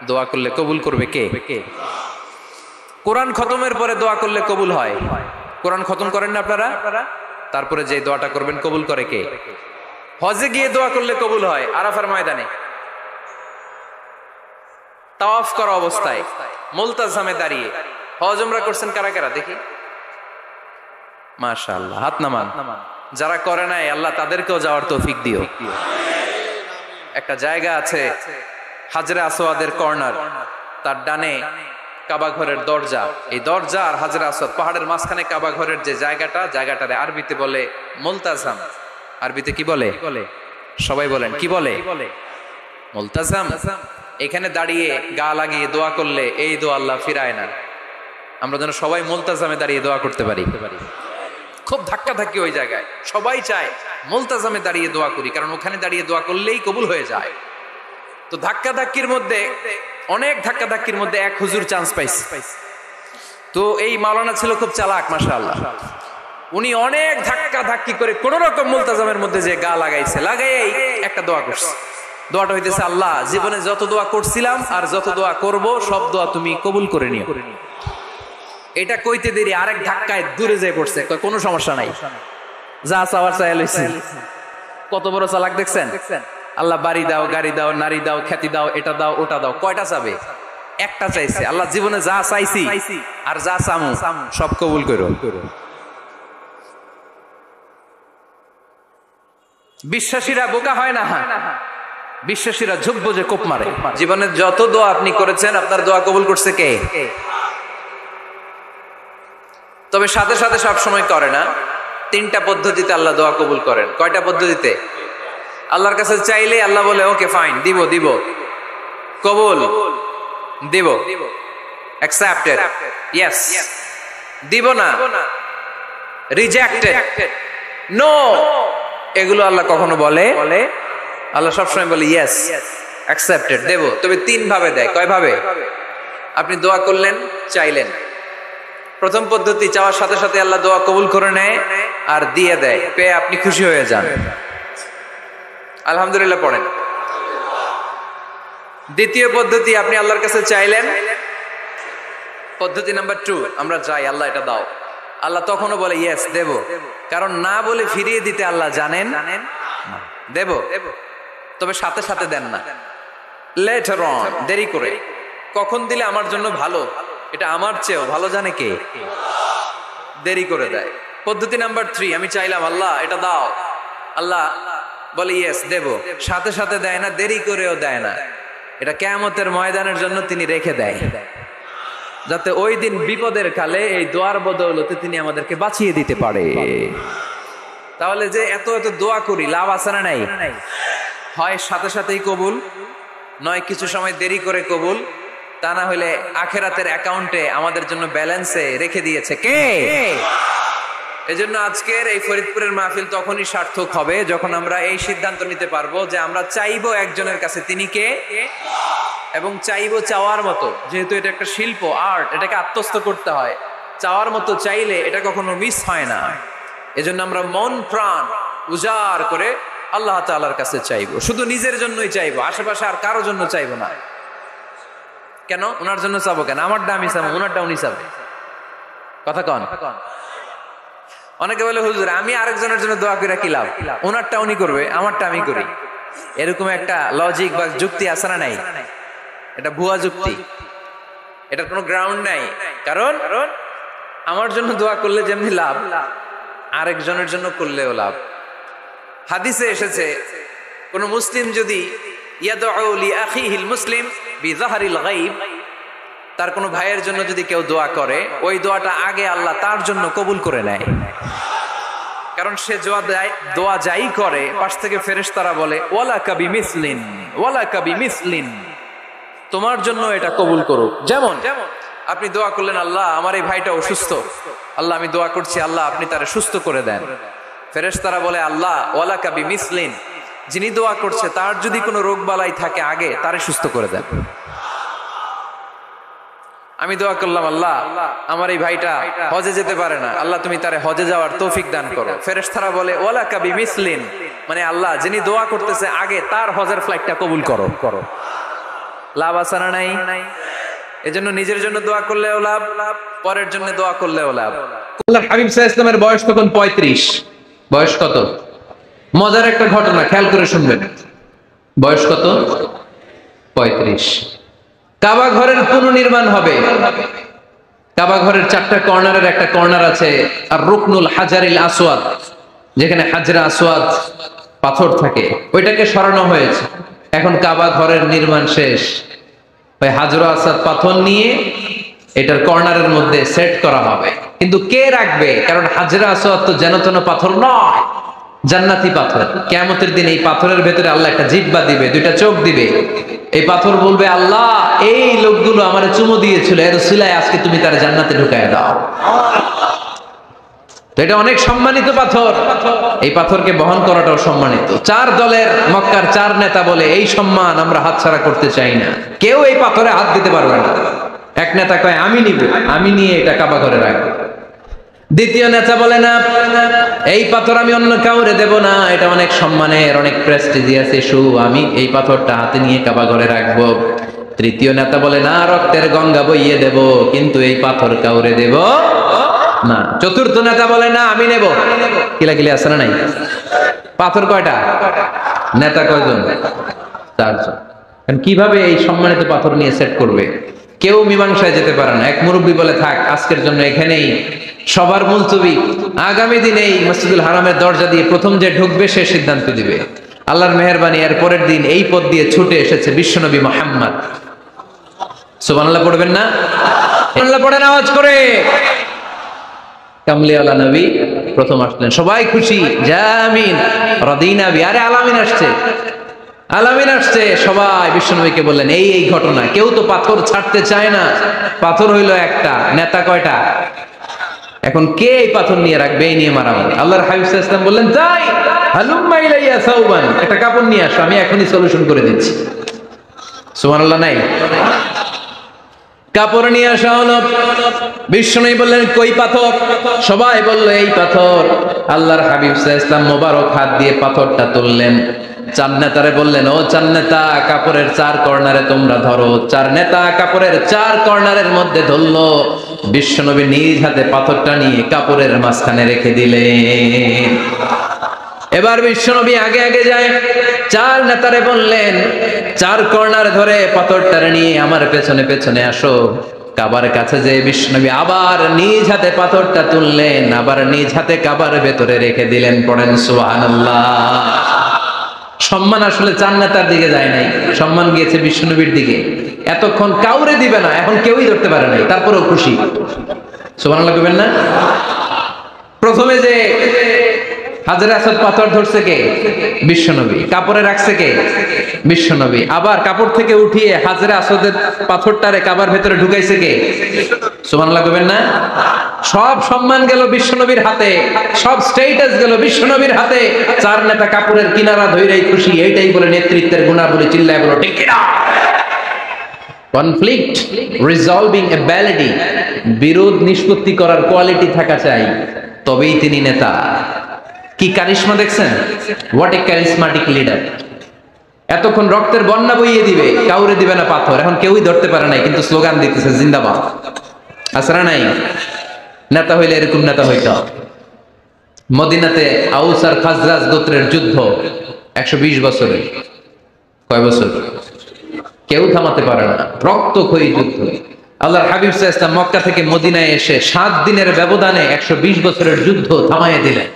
দোয়া করলে কবুল করবে কে? কোরআন খতমের পরে দোয়া করলে কবুল হয়। কোরআন খতম করেন না আপনারা? তারপরে যে দোয়াটা করবেন কবুল করে কে? হজে গিয়ে দোয়া করলে কবুল হয়। আরাফার ময়দানে তাওয়াফ করা অবস্থায় মুলতাজামে দাঁড়িয়ে। হজ উমরা করছেন কারা কারা দেখি? মাশাআল্লাহ, হাত নামান। যারা করে নাই আল্লাহ তাদেরকেও যাওয়ার তৌফিক দিও। একটা জায়গা আছে হাজরে আসওয়াদের কর্নার, তার ডানে কাবা ঘরের দরজা। এই দরজা আর হাজরে আসওয়াদ পাহাড়ের মাঝখানে কাবা ঘরের যে জায়গাটারে আরবিতে বলে মুলতাজাম। আরবিতে কি বলে? সবাই বলেন কি বলে? মুলতাজাম। এখানে দাঁড়িয়ে গা লাগিয়ে দোয়া করলে এই দোয়া আল্লাহ ফিরায় না। আমরা যেন সবাই মুলতাজামে দাঁড়িয়ে দোয়া করতে পারি। খুব ধাক্কা ধাক্কি ওই জায়গায়, সবাই চায় মুলতাজামে দাঁড়িয়ে দোয়া করি, কারণ ওখানে দাঁড়িয়ে দোয়া করলেই কবুল হয়ে যায়। তো ধাক্কা ধাক্কির মধ্যে অনেক ধাক্কা ধাক্কির মধ্যে এক হুজুর চান্স পাইছে। তো এই মাওলানা ছিল খুব চালাক মাশাআল্লাহ। উনি অনেক ধাক্কা ধাক্কি করে কোন রকম মুলতাজামের মধ্যে যে গা লাগাইছে, লাগাই একটা দোয়া করছে। দোয়াটা হইতেছে, আল্লাহ জীবনে যত দোয়া করছিলাম আর যত দোয়া করব সব দোয়া তুমি কবুল করে নিও। এটা কইতে দেরি আরেক ধাক্কায় দূরে যেয়ে পড়ছে, কোনো সমস্যা নাই, যা চাওয়ার চাইয়া লইছি। কত বড় চালাক দেখছেন? আল্লাহ বাড়ি দাও, গাড়ি দাও, নারী দাও, খ্যাতি দাও, এটা দাও, ওটা দাও। কয়টা চাবে? একটা চাইছে। আল্লাহ জীবনে যা চাইছি আর যা চামু সব কবুল করো। বিশ্বাসীরা বোকা হয় না, বিশ্বাসীরা ঝুঁকবো যে কোপ মারে। জীবনে যত দোয়া আপনি করেছেন আপনার দোয়া কবুল করছে কে? তবে সাথে সাথে সব সময় করে না। তিনটা পদ্ধতিতে আল্লাহ দোয়া কবুল করেন। কয়টা পদ্ধতিতে? আল্লাহর কাছে চাইলে আল্লাহ বলে ওকে ফাইন, দিব দিব, কবুল, দিব, অ্যাকসেপ্টেড, ইয়েস। দিব না, রিজেক্টেড, নো, এগুলো আল্লাহ কখনো বলে? আল্লাহ সবসময় বলে ইয়েস, অ্যাকসেপ্টেড, দেব। তবে তিন ভাবে দেয়। কয় ভাবে? আপনি দোয়া করলেন, চাইলেন, প্রথম পদ্ধতি চাওয়ার সাথে সাথে আল্লাহ দোয়া কবুল করে নেয় আর দিয়ে দেয়, পেয়ে আপনি খুশি হয়ে যান, আলহামদুলিল্লাহ পড়েন। দ্বিতীয় পদ্ধতি, আপনি আল্লাহর কাছে চাইলেন, পদ্ধতি নাম্বার 2, আমরা চাই আল্লাহ এটা দাও, আল্লাহ তখনও বলে ইয়েস, দেব। কারণ না বলে ফিরিয়ে দিতে আল্লাহ জানেন, দেব, তবে সাথে সাথে দেন না, লেটার অন, দেরি করে। কখন দিলে আমার জন্য ভালো, এটা আমার চেয়েও ভালো জানে কে? দেরি করে দেয়। পদ্ধতি নাম্বার 3, আমি চাইলাম আল্লাহ এটা দাও, আল্লাহ বলে ইয়েস, দেব, সাথে সাথে দেয় না, দেরি করেও দেয় না। এটা কিয়ামতের ময়দানের জন্য তিনি রেখে দেয়, যাতে ওই দিন বিপদের কালে এই দোয়ার বদৌলতে তিনি আমাদেরকে বাঁচিয়ে দিতে পারে। তাহলে যে এত এত দোয়া করি, লাভ আছে না নাই? হয় সাথে সাথেই কবুল, নয় কিছু সময় দেরি করে কবুল। তা না হলে আখেরাতের অ্যাকাউন্টে আমাদের জন্য ব্যালেন্সে রেখে দিয়েছে কে? এজন্য আজকের এই ফরিদপুরের মাহফিল তখনই সার্থক হবে যখন আমরা এই সিদ্ধান্ত নিতে পারবো যে আমরা চাইবো একজনের কাছে, তিনি কে? এবং চাইবো চাওয়ার মতো। যেহেতু এটা একটা শিল্প, আর্ট, এটাকে আত্মস্থ করতে হয়। চাওয়ার মতো চাইলে এটা কখনো মিস হয় না। এজন্য আমরা মন প্রাণ উজাড় করে আল্লাহ তাআলার কাছে চাইবো, শুধু নিজের জন্যই চাইবো, আশেপাশে আর কারোর জন্য চাইবো না। কেন? ওনার জন্য চাবো কেন? আমারটা আমি চাবো, ওনারটা উনি চাবে। কথা কন। অনেকে বলে হুজুর আমি আরেকজনের জন্য দোয়া করে কি লাভ, ওনারটা উনি করবে আমারটা আমি করি, এরকম একটা লজিক বা যুক্তি আছে না নাই? এটা ভুয়া যুক্তি, এটার কোনো গ্রাউন্ড নাই। কারণ আমার জন্য দোয়া করলে যেমনি লাভ, আরেকজনের জন্য করলেও লাভ। হাদিসে এসেছে কোন মুসলিম যদি ইয়াদউ লি আখিহিল মুসলিম বিযাহরিল গায়ব, তার কোনো ভাইয়ের জন্য যদি কেউ দোয়া করে, ওই দোয়াটা আগে আল্লাহ তার জন্য কবুল করে নেয়। কারণ সে দোয়া যাই করে, পাশ থেকে ফেরেশতারা বলে ওয়ালাকা বিমিসলিন, ওয়ালাকা বিমিসলিন, তোমার জন্য এটা কবুল করুক। যেমন আপনি দোয়া করলেন আল্লাহ আমার এই ভাইটা অসুস্থ, আল্লাহ আমি দোয়া করছি আল্লাহ আপনি তারে সুস্থ করে দেন। ফেরেশতারা বলে আল্লাহ ওয়ালাকা বিমিসলিন, যিনি দোয়া করছে তার যদি কোনো রোগ বালাই থাকে আগে তারে সুস্থ করে দেন। আমি দোয়া করলাম আল্লাহ আমার এই ভাইটা হজে যেতে পারে না, আল্লাহ তুমি তারে হজে যাওয়ার তৌফিক দান করো। ফেরেশতারা বলে ওয়ালাকা বিমিসলিন, মানে আল্লাহ যিনি দোয়া করতেছে আগে তার হজের ফ্লাইটটা কবুল করো। লাভ আছে না নাই? এজন্য নিজের জন্য দোয়া করলেও লাভ, পরের জন্য দোয়া করলেও লাভ। আল্লাহর হাবিব সাল্লাল্লাহু আলাইহি ওয়াসাল্লামের বয়স তখন 35। বয়স কত? মজার একটা ঘটনা, খেয়াল করে শুনবেন। বয়স কত? 35। কাবা ঘরের পুনর্নির্মাণ হবে। কাবা ঘরের 4টা কর্নারের একটা কর্নার আছে আর রুকনুল হাজারিল আসওয়াদ, যেখানে হাজরা আসওয়াদ পাথর থাকে, ওইটাকে সরানো হয়েছে। এখন কাবা ঘরের নির্মাণ শেষ, ওই হাজরা আসওয়াদ পাথর নিয়ে এটার কর্নারের মধ্যে সেট করা হবে। কিন্তু কে রাখবে? কারণ হাজরা আসওয়াদ তো যেন তেন পাথর নয়, জান্নাতি পাথর। কিয়ামতের দিন এই পাথরের ভেতরে আল্লাহ একটা জিহ্বা দিবে, 2টা চোখ দিবে। এই পাথর বলবে আল্লাহ এই লোকগুলো আমারে চুমু দিয়েছিল, এর উসিলায় আজকে তুমি তার জান্নাতে ঢুকায় দাও। তো এটা অনেক সম্মানিত পাথর, এই পাথরকে বহন করাটাও সম্মানিত। 4 দলের মক্কার 4 নেতা বলে এই সম্মান আমরা হাতছাড়া করতে চাই না, কেউ এই পাথরে হাত দিতে পারবে না। এক নেতা কয় আমি নিব, আমি নিয়ে এটা কাবা ঘরে রাখবো। দ্বিতীয় নেতা বলে না, এই পাথর আমি অন্য কাউরে দেব না, এটা অনেক সম্মানের, অনেক প্রেস্টিজিয়াস ইস্যু, আমি এই পাথরটা হাতে নিয়ে কাবা ঘরে রাখবো। তৃতীয় নেতা বলে না, রক্তের গঙ্গা বইয়ে দেব, কিন্তু এই পাথর কাউরে দেব না। চতুর্থ নেতা বলে না আমি নেব। কিলাকিলি আছে না নাই? পাথর কয়টা? নেতা কয়জন? 4 জন। কিভাবে এই সম্মানিত পাথর নিয়ে সেট করবে? কেউ মীমাংসায় যেতে পারে না। এক মুরব্বী বলে থাক আজকের জন্য এখানেই সবার মুলতবি, আগামী দিনে এই মসজিদুল হারামের দরজা দিয়ে প্রথম যে ঢুকবে সে সিদ্ধান্ত দিবে। আল্লাহর মেহেরবানি এর পরের দিন এই পথ দিয়ে ছুটে এসেছে বিশ্বনবী মুহাম্মদ। সুবহানাল্লাহ পড়বেন না? সুবহানাল্লাহ পড়েন আওয়াজ করে। কামলিওয়ালা নবী প্রথম আসলেন, সবাই খুশি, জামিন রাদিনা বি। আরে আলামিন আসছে, আলামিন আসছে। সবাই বিশ্বনবীকে বললেন এই এই ঘটনা। কেউ তো পাথর ছাড়তে চায় না, পাথর হইল একটা, নেতা কয়টা? এখন কে এই পাথর নিয়ে রাখবে? এই নিয়ে মারামারি। আল্লাহর হাবিব সাল্লাল্লাহু আলাইহি ওয়াসাল্লাম বললেন যাই হালুম্মা ইলাইয়া সাউবান, একটা কাপড় নিয়ে আসো, আমি এখনই সলিউশন করে দিচ্ছি। সুবহানাল্লাহ নাই? কাপড় নিয়ে আসা হলো। বিশ্বনবী বললেন কই পাথর? সবাই বলল এই পাথর। আল্লাহর হাবিব সাল্লাল্লাহু আলাইহি ওয়াসাল্লাম মোবারক হাত দিয়ে পাথরটা তুললেন। 4 নেতারে বললেন ও 4 নেতা কাপড়ের 4 কর্নারে তোমরা ধরো। 4 নেতা কাপড়ের 4 কর্নারের মধ্যে ধরলো। বিশ্বনবী নিজ হাতে পাথরটা নিয়ে কাপড়ের মাঝখানে রেখে দিলেন। এবার বিশ্বনবী আগে আগে যায়, 4 নেতারে বললেন 4 কর্নার ধরে পাথরটারে নিয়ে আমার পেছনে পেছনে আসো। কাবার কাছে যে বিশ্বনবী আবার নিজ হাতে পাথরটা তুললেন, আবার নিজ হাতে কাবার ভেতরে রেখে দিলেন। পড়েন সুবহানাল্লাহ। সম্মান আসলে 4 নেতার দিকে যায় নাই, সম্মান গিয়েছে বিশ্বনবীর দিকে। এতক্ষণ কাউরে দিবে না, এখন কেউই ধরতে পারে নাই, তারপরেও খুশি। সুবহানাল্লাহ কইবেন না? প্রথমে যে হাজরা আসওয়াদ পাথর ধরছে কে? বিশ্বনবী। কাপড়ে রাখছে কে? বিশ্বনবী। আবার কাপড় থেকে উঠিয়ে হাজরা আসওয়াদের পাথরটারে কাবার ভেতরে ঢুকাইছে কে? সুবহানাল্লাহ কইবেন না? সব সম্মান গেল বিশ্বনবীর হাতে, সব স্ট্যাটাস গেল বিশ্বনবীর হাতে। 4 নেতা কাপড়ের কিনারা ধইরাই খুশি। এইটাই বলে নেতৃত্বের গুণাবলী। চিল্লায় বলো ঠিক কি না? কনফ্লিক্ট রিজলভিং এবিলিটি, বিরোধ নিষ্পত্তি করার কোয়ালিটি থাকা চাই, তবেই তিনি নেতা। কি কারিশমা দেখছেন? What a charismatic leader. এতক্ষণ রক্তের বন্যা বইয়ে দিবে, কাউরে দিবে না পাথর। এখন কেউই ধরতে পারে নাই, কিন্তু স্লোগান দিতেছে জিন্দাবাদ। আসরা নাই? নেতা হইলে এরকম নেতা হইতে হবে। মদিনাতে আউস আর খাজরাজ গোত্রের যুদ্ধ 120 বছরের। কয় বছর? কেউ থামাতে পারে না, রক্তক্ষয়ী যুদ্ধ। আল্লাহর হাবিব সাল্লাল্লাহু আলাইহি ওয়াসাল্লাম মক্কা থেকে মদিনায় এসে 7 দিনের ব্যবধানে 120 বছরের যুদ্ধ থামাইয়া দিলেন।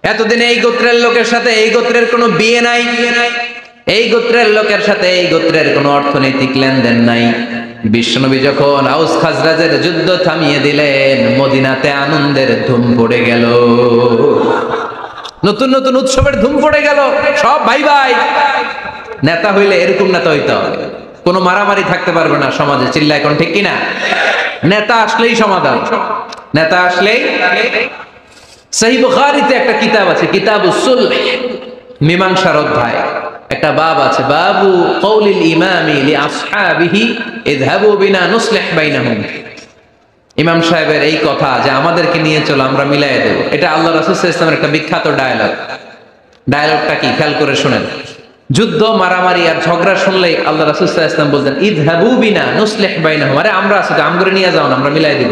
এতদিন এই গোত্রের লোকের সাথে এই গোত্রের কোনো বিয়ে নাই, এই গোত্রের লোকের সাথে এই গোত্রের কোনো অর্থনৈতিক লেনদেন নাই। বিশ্বনবী যখন আউস খাজরাজের যুদ্ধ থামিয়ে দিলেন, মদিনাতে আনন্দের ধুম পড়ে গেল, নতুন নতুন উৎসবের ধুম পড়ে গেল। সব ভাই ভাই। নেতা হইলে এরকম নেতা হইতে হবে, কোনো মারামারি থাকতে পারবে না সমাজে। চিল্লা এখন ঠিক কিনা? নেতা আসলেই সমাধান, নেতা আসলেই। সহিহ বুখারীতে একটা কিতাব আছে, কিতাবুস সুলহ, মীমাংসার অধ্যায়। একটা বাব আছে, বাবু কওলিল ইমামি লি আসহাবিহি ইযহাবু বিনা নুসলিহ বাইনাহুম। ইমাম সাহেবের এই কথা যে আমাদেরকে নিয়ে চলো, আমরা মিলাইয়া দেব, এটা আল্লাহ রাসূল সাল্লাল্লাহু আলাইহি ওয়াসাল্লামের একটা বিখ্যাত ডায়ালগ। ডায়ালগটা কি খেয়াল করে শুনেন। যুদ্ধ, মারামারি আর ঝগড়া শুনলেই আল্লাহ রাসূল সাল্লাল্লাহু আলাইহি ওয়াসাল্লাম বলতেন, ইযহাবু বিনা নুসলিহ বাইনাহুম, আরে আমরা আছি তো, আমগরে নিয়ে যাও না, আমরা মিলাই দিব।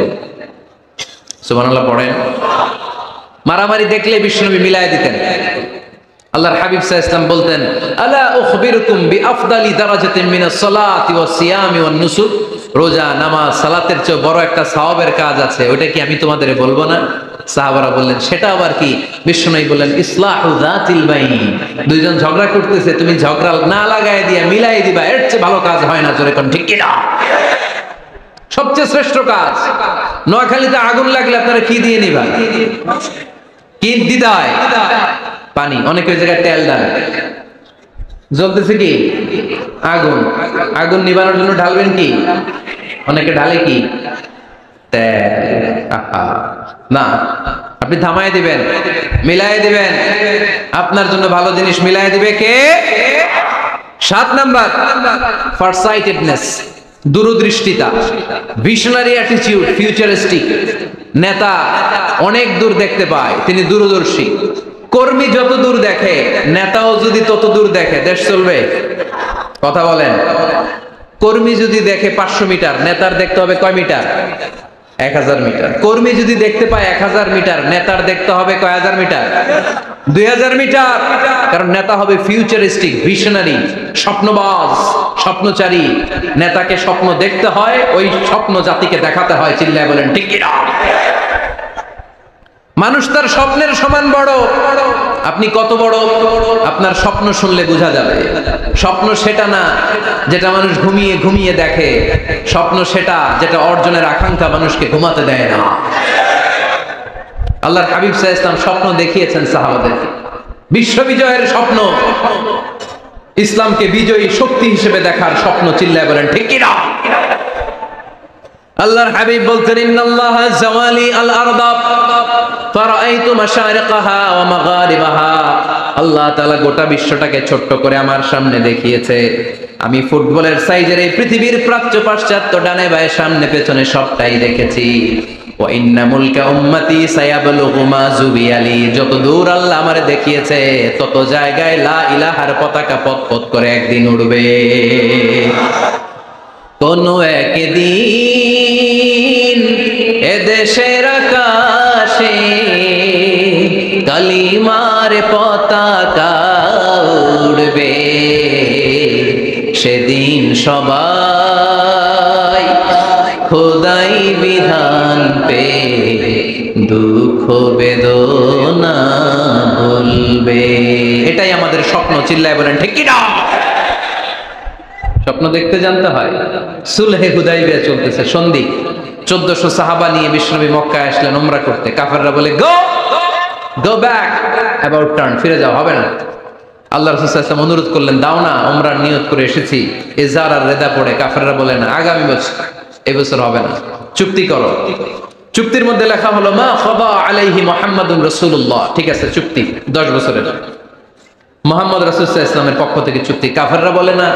সুবহানাল্লাহ পড়েন। মারামারি দেখলে বিশ্বনবী মিলাই দিতেন। আল্লাহর হাবিব সাল্লাল্লাহু আলাইহি ওয়াসাল্লাম বলতেন, আলা উখবিরুকুম বিআফদালি দারাজাতিন মিনাস সালাতি ওয়াস সিয়ামি ওয়ান নুসুক, রোজা, নামাজ, সালাতের চেয়ে বড় একটা সওয়াবের কাজ আছে, ওটা কি আমি তোমাদের বলবো না? সাহাবারা বললেন, সেটা আবার কি? বিশ্বনবী বললেন, ইসলাহু যাতিল বাইন, দুইজন ঝগড়া করতেছে, তুমি ঝগড়া না লাগায় দিয়া মিলাই দিবা, এর চেয়ে ভালো কাজ হয় না। জোরে কোন ঠিক কি না? সবচেয়ে শ্রেষ্ঠ কাজ। নোয়াখালীতে আগুন লাগলে আপনারা কি দিয়ে নিবা? কি দিতে হয়? পানি। অনেক ওই জায়গায় তেল দেন। জ্বলতেছে কি? আগুন। আগুন নিবানোর জন্য ঢালবেন কি? অনেকে ঢালে কি? তেল। না, আপনি থামায় দিবেন, মিলাই দিবেন। আপনার জন্য ভালো জিনিস মিলাই দিবে কে? 7 নাম্বার, ফারসাইটেডনেস, দূরদৃষ্টিতা, ভিশনারি অ্যাটিটিউড, ফিউচারিস্টিক। নেতা অনেক দূর দেখতে পায়, তিনি দূরদর্শী। কর্মী যত দূর দেখে, নেতাও যদি তত দূর দেখে, দেশ চলবে? কথা বলেন। কর্মী যদি দেখে 500 মিটার, নেতার দেখতে হবে কয় মিটার? 1000 মিটার। কর্মী যদি দেখতে পায় 1000 মিটার, নেতার দেখতে হবে কয় হাজার মিটার? 2000 মিটার। কারণ নেতা হবে ফিউচারিস্টিক, ভিশনারি, স্বপ্নবাজ, স্বপ্নচারী। নেতাকে স্বপ্ন দেখতে হয়, ওই স্বপ্ন জাতিকে দেখাতে হয়। চিল্লায় বলেন ঠিক কি না? মানুষ তার স্বপ্নের সমান বড়। আপনি কত বড় আপনার স্বপ্ন শুনলে বোঝা যাবে। স্বপ্ন সেটা না যেটা মানুষ ঘুমিয়ে ঘুমিয়ে দেখে, স্বপ্ন সেটা যেটা অর্জনের আকাঙ্ক্ষা মানুষকে ঘুমাতে দেয় না। আল্লাহর হাবিব সাল্লাল্লাহু আলাইহি ওয়াসাল্লাম স্বপ্ন দেখিয়েছেন সাহাবাদেরকে, বিশ্ববিজয়ের স্বপ্ন, ইসলামকে বিজয়ী শক্তি হিসেবে দেখার স্বপ্ন। চিল্লায় বলেন ঠিক কি না? আল্লাহর হাবিব বলতেন, ইন্নাল্লাহা জাওয়ালি আল আরদা ফারাআইতু মাশারিকাহা ওয়া মাগারিবাহা। আল্লাহ তাআলা গোটা বিশ্বটাকে ছোট্ট করে আমার সামনে দেখিয়েছে। আমি ফুটবলের সাইজের এই পৃথিবীর প্রাচ্য পাশ্চাত্য, ডানে বায়ে সামনে পেছনে সবটাই দেখেছি। ওয়া ইন্না মুলকা উম্মতি সায়াবলুগু মা জুবিয়ালি। যত দূর আল্লাহ আমারে দেখিয়েছে, তত জায়গায় লা ইলাহার পতাকা পথ করে একদিন উড়বে। কোন একদিন এদেশের আকাশে কালিমার পতাকা উড়বে। সেদিন সবাই খোদাই বিধান পে দুঃখ বেদনা বলবে। এটাই আমাদের স্বপ্ন। চিল্লায় বলেন ঠিক কি না? স্বপ্ন দেখতে জানতে হয়। সুলহে হুদাইবিয়া চলতেছে, সন্ধি। 1400 সাহাবা নিয়ে বিশ্বনবী মক্কায় আসলেন উমরা করতে। কাফেররা বলে, গো ব্যাক, অ্যাবাউট টার্ন, ফিরে যাও, হবে না। আল্লাহ রাসূল সাল্লাল্লাহু আলাইহি ওয়াসাল্লাম অনুরোধ করলেন, দাও না, উমরার নিয়ত করে এসেছি। ইজার আর রেদা পড়ে কাফেররা বলে, না, আগামী বছর, এই বছর হবে না, চুক্তি করো। চুক্তির মধ্যে লেখা হলো, মা খাবা আলাইহি মুহাম্মাদুর রাসূলুল্লাহ। ঠিক আছে, চুক্তি 10 বছরের, মুহাম্মদ রাসূল সাল্লাল্লাহু আলাইহি ওয়াসাল্লামের পক্ষ থেকে চুক্তি। কাফেররা বলে, না,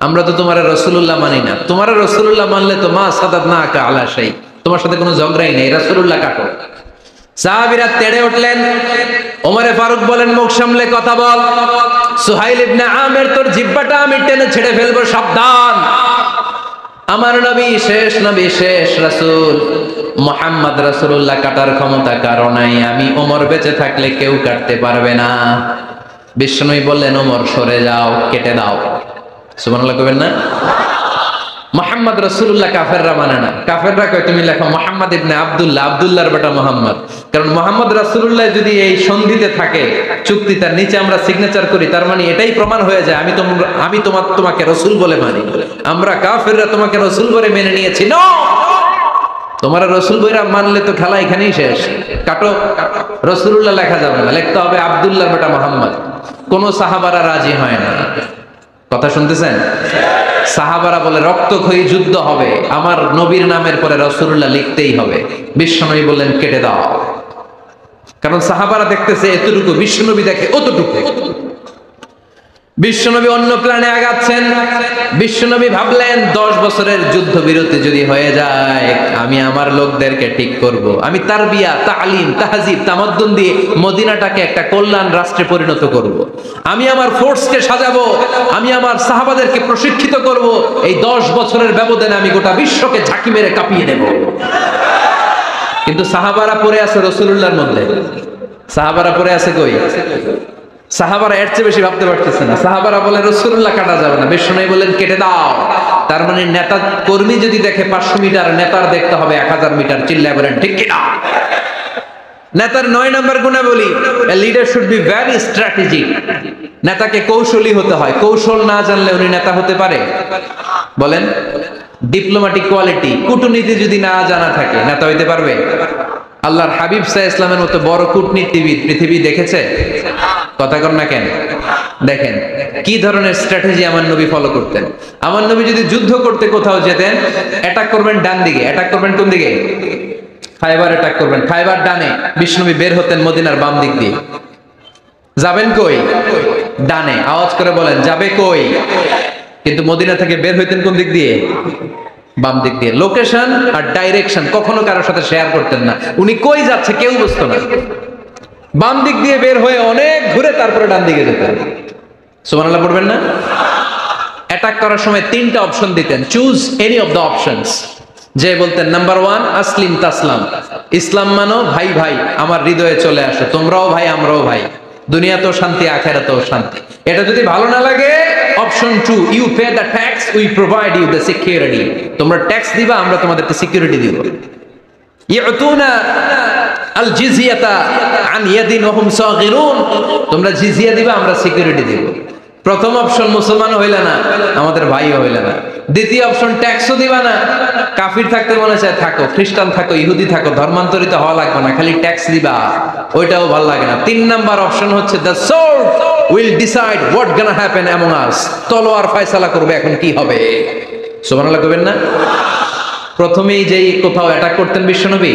আমরা তো তোমার রাসূলুল্লাহ মানি না। তোমার রাসূলুল্লাহ মানলে তো মা সাদাদনাকা আলা শাই, তোমার সাথে কোনো ঝগড়াই নেই, রাসূলুল্লাহ কাটো। সাহাবীরা তেড়ে উঠলেন। ওমরে ফারুক বলেন, মুখ সামলে কথা বল। সুহাইল ইবনে আমির, তোর জিহ্বাটা আমি টেনে ছেড়ে ফেলবো, সাবধান। আমার নবী শেষ নবী, শেষ রাসূল মুহাম্মদ রাসূলুল্লাহ কাটার ক্ষমতা কারো নাই, আমি ওমর বেঁচে থাকলে কেউ কাটতে পারবে না। বিশ্বনবী বললেন, ওমর সরে যাও, কেটে দাও। সুবহানাল্লাহ কইবেন না? মুহাম্মদ রাসূলুল্লাহ কাফেররা মানে না। কাফেররা কয় তুমি লেখো মুহাম্মদ ইবনে আব্দুল্লাহ, আব্দুল্লাহর বেটা মুহাম্মদ। কারণ মুহাম্মদ রাসূলুল্লাহ যদি এই সন্ধিতে থাকে, চুক্তি তার নিচে আমরা সিগনেচার করি, তার মানে এটাই প্রমাণ হয়ে যায় আমি তোমাকে রাসূল বলে মানি। আমরা কাফেররা তোমাকে রাসূল বলে মেনে নিয়েছি। নো, তোমার রাসূল বইরা মানলে তো খেলা এখানেই শেষ। কাটো, রাসূলুল্লাহ লেখা যাবে না, লিখতে হবে আব্দুল্লাহর বেটা মুহাম্মদ। কোন সাহাবারা রাজি হয় না। কথা শুনতেছেন? সাহাবারা বলে রক্তক্ষয়ী যুদ্ধ হবে, আমার নবীর নামের পরে রাসূলুল্লাহ লিখতেই হবে। বিশ্বনবী বললেন, কেটে দাও। কারণ সাহাবারা দেখতেছে এতটুকু, বিশ্বনবী দেখে অতটুকু। বিশ্বনবী অন্য প্ল্যানে আগাচ্ছেন। বিশ্বনবী ভাবলেন 10 বছরের যুদ্ধ বিরতি যদি হয়ে যায়, আমি আমার লোকদেরকে ঠিক করব। আমি তারবিয়া, তালিম, তাহজিব, তামাদ্দুন দিয়ে মদিনাটাকে একটা কল্যাণ রাষ্ট্রে পরিণত করব। আমি আমার ফোর্সকে সাজাবো, আমি আমার সাহাবাদেরকে প্রশিক্ষিত করব। এই 10 বছরের ব্যবধানে আমি গোটা বিশ্বকে ঝাঁকি মেরে কাঁপিয়ে দেব। কিন্তু সাহাবারা পড়ে আছে রাসূলুল্লাহর মধ্যে। সাহাবারা পড়ে আছে কই? সাহাবারা এর চেয়ে বেশি ভাবতে পারতেছে না। সাহাবারা বলে রাসূলুল্লাহ কাটা যাবে না। বিশ্বনবী বললেন, কেটে দাও। তার মানে নেতা কর্মী যদি দেখে 500 মিটার, নেতার দেখতে হবে 1000 মিটার। চিল্লায় বলেন ঠিক কি না? নেতার 9 নম্বর গুণে বলি, a leader should be very strategic. নেতাকে কৌশলী হতে হয়। কৌশল না জানলে উনি নেতা হতে পারে? বলেন। ডিপ্লোম্যাটিক কোয়ালিটি, কূটনীতি যদি না জানা থাকে, নেতা হইতে পারবে? আল্লাহর হাবিব সাল্লাল্লাহু আলাইহি ওয়াসাল্লামের মতো বড় কূটনীতিবিদ পৃথিবী দেখেছে? কথা কর না কেন? দেখেন কি ধরনের স্ট্র্যাটেজি আমার নবী ফলো করতেন। আমার নবী যদি যুদ্ধ করতে কোথাও যেতেন, অ্যাটাক করবেন ডান দিকে। অ্যাটাক করবেন কোন দিকে? খায়বার অ্যাটাক করবেন, খায়বার ডানে। বিশ্বনবী বের হতেন মদিনার বাম দিক দিয়ে। যাবেন কই? ডানে। আওয়াজ করে বলেন, যাবে কই? কিন্তু মদিনা থেকে বের হইতেন কোন দিক দিয়ে? বাম দিক দিয়ে। লোকেশন আর ডাইরেকশন কখনো কারোর সাথে শেয়ার করতেন না। উনি কই যাচ্ছে কেউ বুঝতো না। বাম দিক দিয়ে বের হয়ে অনেক ঘুরে তারপরে ডান দিকে যেতেন। সুবহানাল্লাহ পড়বেন না? অ্যাটাক করার সময় 3টা অপশন দিতেন, choose any of the options. যে বলতেন নাম্বার 1 আসলিম তাসলাম, ইসলাম মানো, ভাই ভাই আমার হৃদয়ে চলে আসো, তোমরাও ভাই আমরাও ভাই, দুনিয়াতেও শান্তি আখিরাতেও শান্তি। এটা যদি ভালো না লাগে, option 2 you pay the tax, we provide you the security. তোমরা ট্যাক্স দিবা, আমরা তোমাদেরকে সিকিউরিটি দিব। ইউতুনা আল জিজিয়াতা আন ইয়াদিন ওয়া হুম সাগিরুন, তোমরা জিজিয়া দিবা, আমরা সিকিউরিটি দিব। প্রথম অপশন মুসলমান হইলা না, আমাদের ভাইও হইলা না। দ্বিতীয় অপশন ট্যাক্সও দিবা না, কাফির থাকতে মনে চায় থাকো, খ্রিস্টান থাকো, ইহুদি থাকো, ধর্মান্তরিত হওয়া লাগবে না, খালি ট্যাক্স দিবা, ওইটাও ভালো লাগে না। 3 নাম্বার অপশন হচ্ছে the sword will decide what gonna happen among আস, তলোয়ার ফয়সালা করবে এখন কি হবে। সুবহানাল্লাহ কইবেন না? প্রথমেই যেই কোথাও অ্যাটাক করতেন বিশ্বনবী,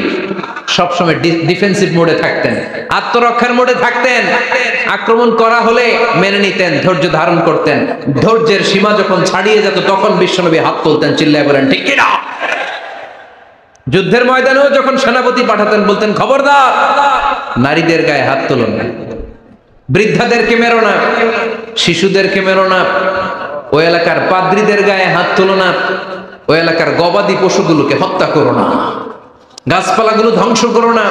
সবসময় ডিফেন্সিভ মোডে থাকতেন, আত্মরক্ষার মোডে থাকতেন। আক্রমণ করা হলে মেনে নিতেন, ধৈর্য ধারণ করতেন। ধৈর্যের সীমা যখন ছাড়িয়ে যেত তখন বিশ্বনবী হাত তুলতেন, চিল্লায় বলেন ঠিক কি না? যুদ্ধের ময়দানেও যখন সেনাপতি পাঠাতেন, বলতেন খবরদার নারীদের গায়ে হাত তুলো না, বৃদ্ধাদেরকে মেরো না, শিশুদেরকে মেরো না, ওই এলাকার পাদ্রীদের গায়ে হাত তুলো না, ওই এলাকার গবাদি পশুগুলোকে হত্যা করো না, গাছপালাগুলো ধ্বংস করো না।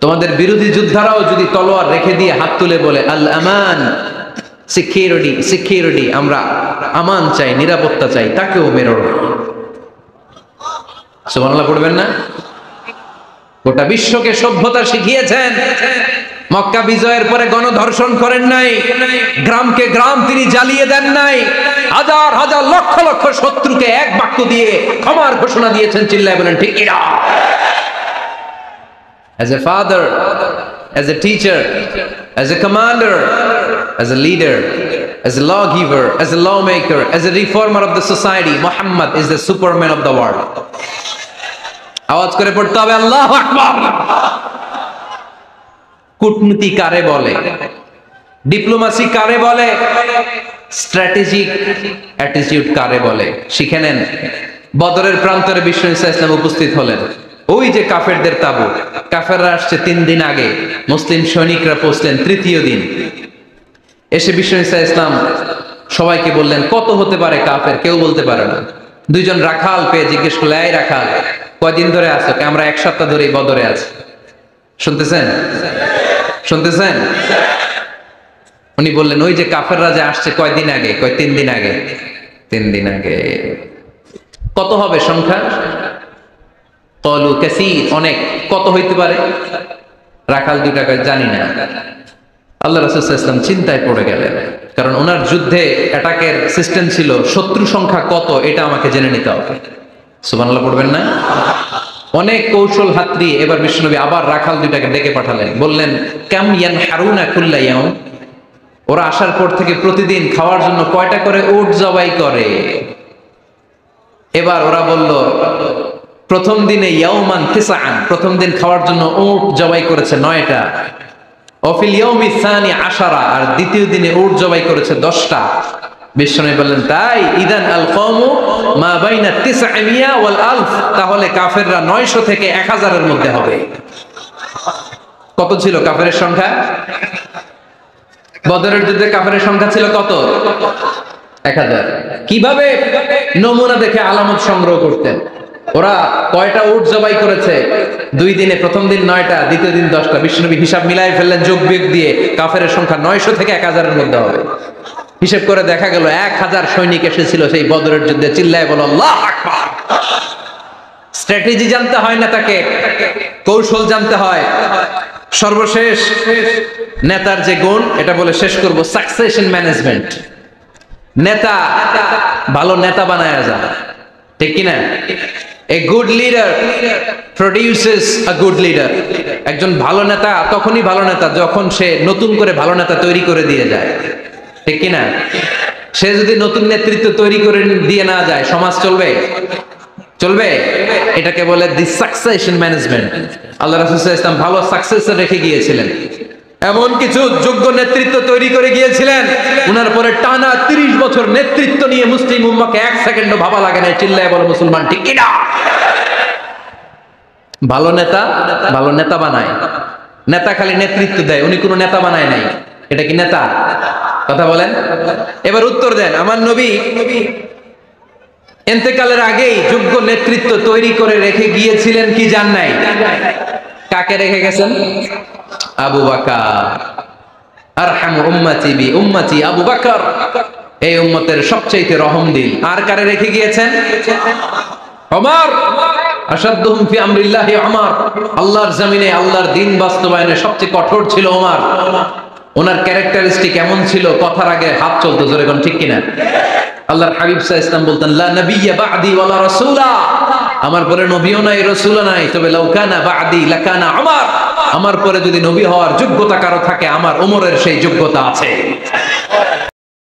তোমাদের বিরোধী যোদ্ধারাও যদি তলোয়ার রেখে দিয়ে হাত তুলে বলে আল আমান, সিকিউরিটি সিকিউরিটি, আমরা আমান চাই, নিরাপত্তা চাই, তাকেও মেরো না। সুবহানাল্লাহ পড়বেন না? গোটা বিশ্বকে সভ্যতা শিখিয়েছেন। মক্কা বিজয়ের পরে গণধর্ষণ করেন নাই, গ্রামকে গ্রাম তিনি জ্বালিয়ে দেন নাই, হাজার হাজার লক্ষ লক্ষ শত্রুকে এক বাক্য দিয়ে ক্ষমার ঘোষণা দিয়েছেন, চিল্লায় বলেন ঠিক কি না? As a father, as a teacher, as a commander, as a leader, as a lawgiver, as a lawmaker, as a reformer of the society, Muhammad is the superman of the world. আওয়াজ করে পড়তে হবে আল্লাহু আকবার। কূটনীতি কারে বলে? Diplomacy কারে বলে? স্ট্র্যাটেজিক অ্যাটিটিউড কারে বলে? শিখে নেন। বদরের প্রান্তরে বিশ্ব ইসলাম উপস্থিত হলেন। ওই যে কাফেরদের তাবু, কাফেররা আসছে 3 দিন আগে, মুসলিম সৈনিকরা পৌঁছলেন 3য় দিন। এসে বিশ্ব ইসলাম সবাইকে বললেন কত হতে পারে কাফের, কেউ বলতে পারে না। দুইজন রাখাল পেয়ে জিজ্ঞেস করলে, এই রাখাল, কয়দিন ধরে আছো? আমরা 1 সপ্তাহ ধরে বদরে আছি। শুনতেছেন? শুনতেছেন? উনি বললেন, ওই যে কাফেররা যে আসছে কয়দিন আগে? 3 দিন আগে। 3 দিন আগে। কত হবে সংখ্যা? কলু কাসীর, অনেক। কত হইতে পারে? রাখাল দুইটা কয়, জানি না। আল্লাহ রাসূল সাল্লাল্লাহু আলাইহি ওয়াসাল্লাম চিন্তায় পড়ে গেলেন, কারণ ওনার যুদ্ধে অ্যাটাকের সিস্টেম ছিল শত্রু সংখ্যা কত এটা আমাকে জেনে নিতে হবে। সুবহানাল্লাহ পড়বেন না? অনেক কৌশল হাতড়ি এবার বিশ্বনবী আবার রাখাল দুইটাকে ডেকে পাঠালেন, বললেন, কাম ইয়ানহারুনা কুল্লা ইয়াউম, ওরা আসার পর থেকে প্রতিদিন খাওয়ার জন্য কয়টা করে উট জবাই করে? এবার ওরা বলল, প্রথম দিনে ইয়াউমান তিসআন, প্রথম দিন খাওয়ার জন্য উট জবাই করেছে 9টা। অফিল ইয়াউমি সানি 10, আর দ্বিতীয় দিনে উট জবাই করেছে 10টা। বিশ্বনবী বললেন, তাই ইদান আল কওমু মা বাইনা 900 ওয়াল আলফ, তাহলে কাফেররা 900 থেকে 1000 এর মধ্যে হবে। কত ছিল কাফেরের সংখ্যা? বদরের যুদ্ধে কাফেরের সংখ্যা ছিল কত? 1000। কিভাবে নমুনা দেখে আলামত সংগ্রহ করতেন? ওরা কয়টা উট জবাই করেছে? 2 দিনে, প্রথম দিন 9টা, দ্বিতীয় দিন 10টা। বিশ্বনবী হিসাব মিলাই ফেললেন যোগ বিয়োগ দিয়ে, কাফেরের সংখ্যা 900 থেকে 1000 এর মধ্যে হবে। হিসেব করে দেখা গেল 1000 সৈনিক এসেছিল সেই বদরের যুদ্ধে। চিল্লায় বলো আল্লাহু আকবার। স্ট্র্যাটেজি জানতে হয় না, তাকে কৌশল জানতে হয়। সর্বশেষ নেতার যে গুণ, এটা বলে শেষ করব, সাকসেশন ম্যানেজমেন্ট। নেতা ভালো নেতা বানায়া যায়, ঠিক কিনা? A good leader produces a good leader. একজন ভালো নেতা তখনই ভালো নেতা যখন সে নতুন করে ভালো নেতা তৈরি করে দিয়ে যায়, ঠিক কিনা? সে যদি নতুন নেতৃত্ব তৈরি করে দিয়ে না যায়, সমাজ চলবে? চলবে? এটাকে বলে দি সাকসেশন ম্যানেজমেন্ট। আল্লাহ রাসূল সাল্লাল্লাহু আলাইহি ওয়াসাল্লাম ভালো সাকসেসর রেখে গিয়েছিলেন, এমন কিছু যোগ্য নেতৃত্ব তৈরি করে গিয়েছিলেন, উনার পরে টানা 30 বছর নেতৃত্ব নিয়ে মুসলিম উম্মাহকে 1 সেকেন্ডও ভাবা লাগে না। চিল্লায় বলো মুসলমান, ঠিক কিনা? ভালো নেতা ভালো নেতা বানায়। নেতা খালি নেতৃত্ব দেয়, উনি কোনো নেতা বানায় নাই। এটা কি নেতা? কথা বলেন। এবার উত্তর দেন। আমার নবী ইন্তেকালের আগেই যোগ্য নেতৃত্ব তৈরি করে রেখে গিয়েছিলেন কি জান নাই? কাকে রেখে গেছেন? আবু বকর। আরহামু উম্মতি বি উম্মতি আবু বকর, এই উম্মতের সবচেয়ে রহমদিল। আর কারে রেখে গিয়েছেন? ওমর। আশাদ্দুহুম ফি আমরিল্লাহি ওমর, আল্লাহর জমিনে আল্লাহর দ্বীন বাস্তবায়নে সবচেয়ে কঠোর ছিল ওমর। ওনার ক্যারেক্টারিস্টিক এমন ছিল, কথার আগে হাত চলতো। জোরে কোন ঠিক কিনা? আল্লাহর হাবিব সাল্লাল্লাহু আলাইহি ওয়াসাল্লাম বলতেন, লা নাবিয়্যা বা'দি ওয়ালা রাসূলা, আমার পরে নবীও নাই রাসূলও নাই, তবে লাউ কানা বা'দি লাকানা ওমর, আমার পরে যদি নবী হওয়ার যোগ্যতা কারো থাকে আমার ওমরের সেই যোগ্যতা আছে।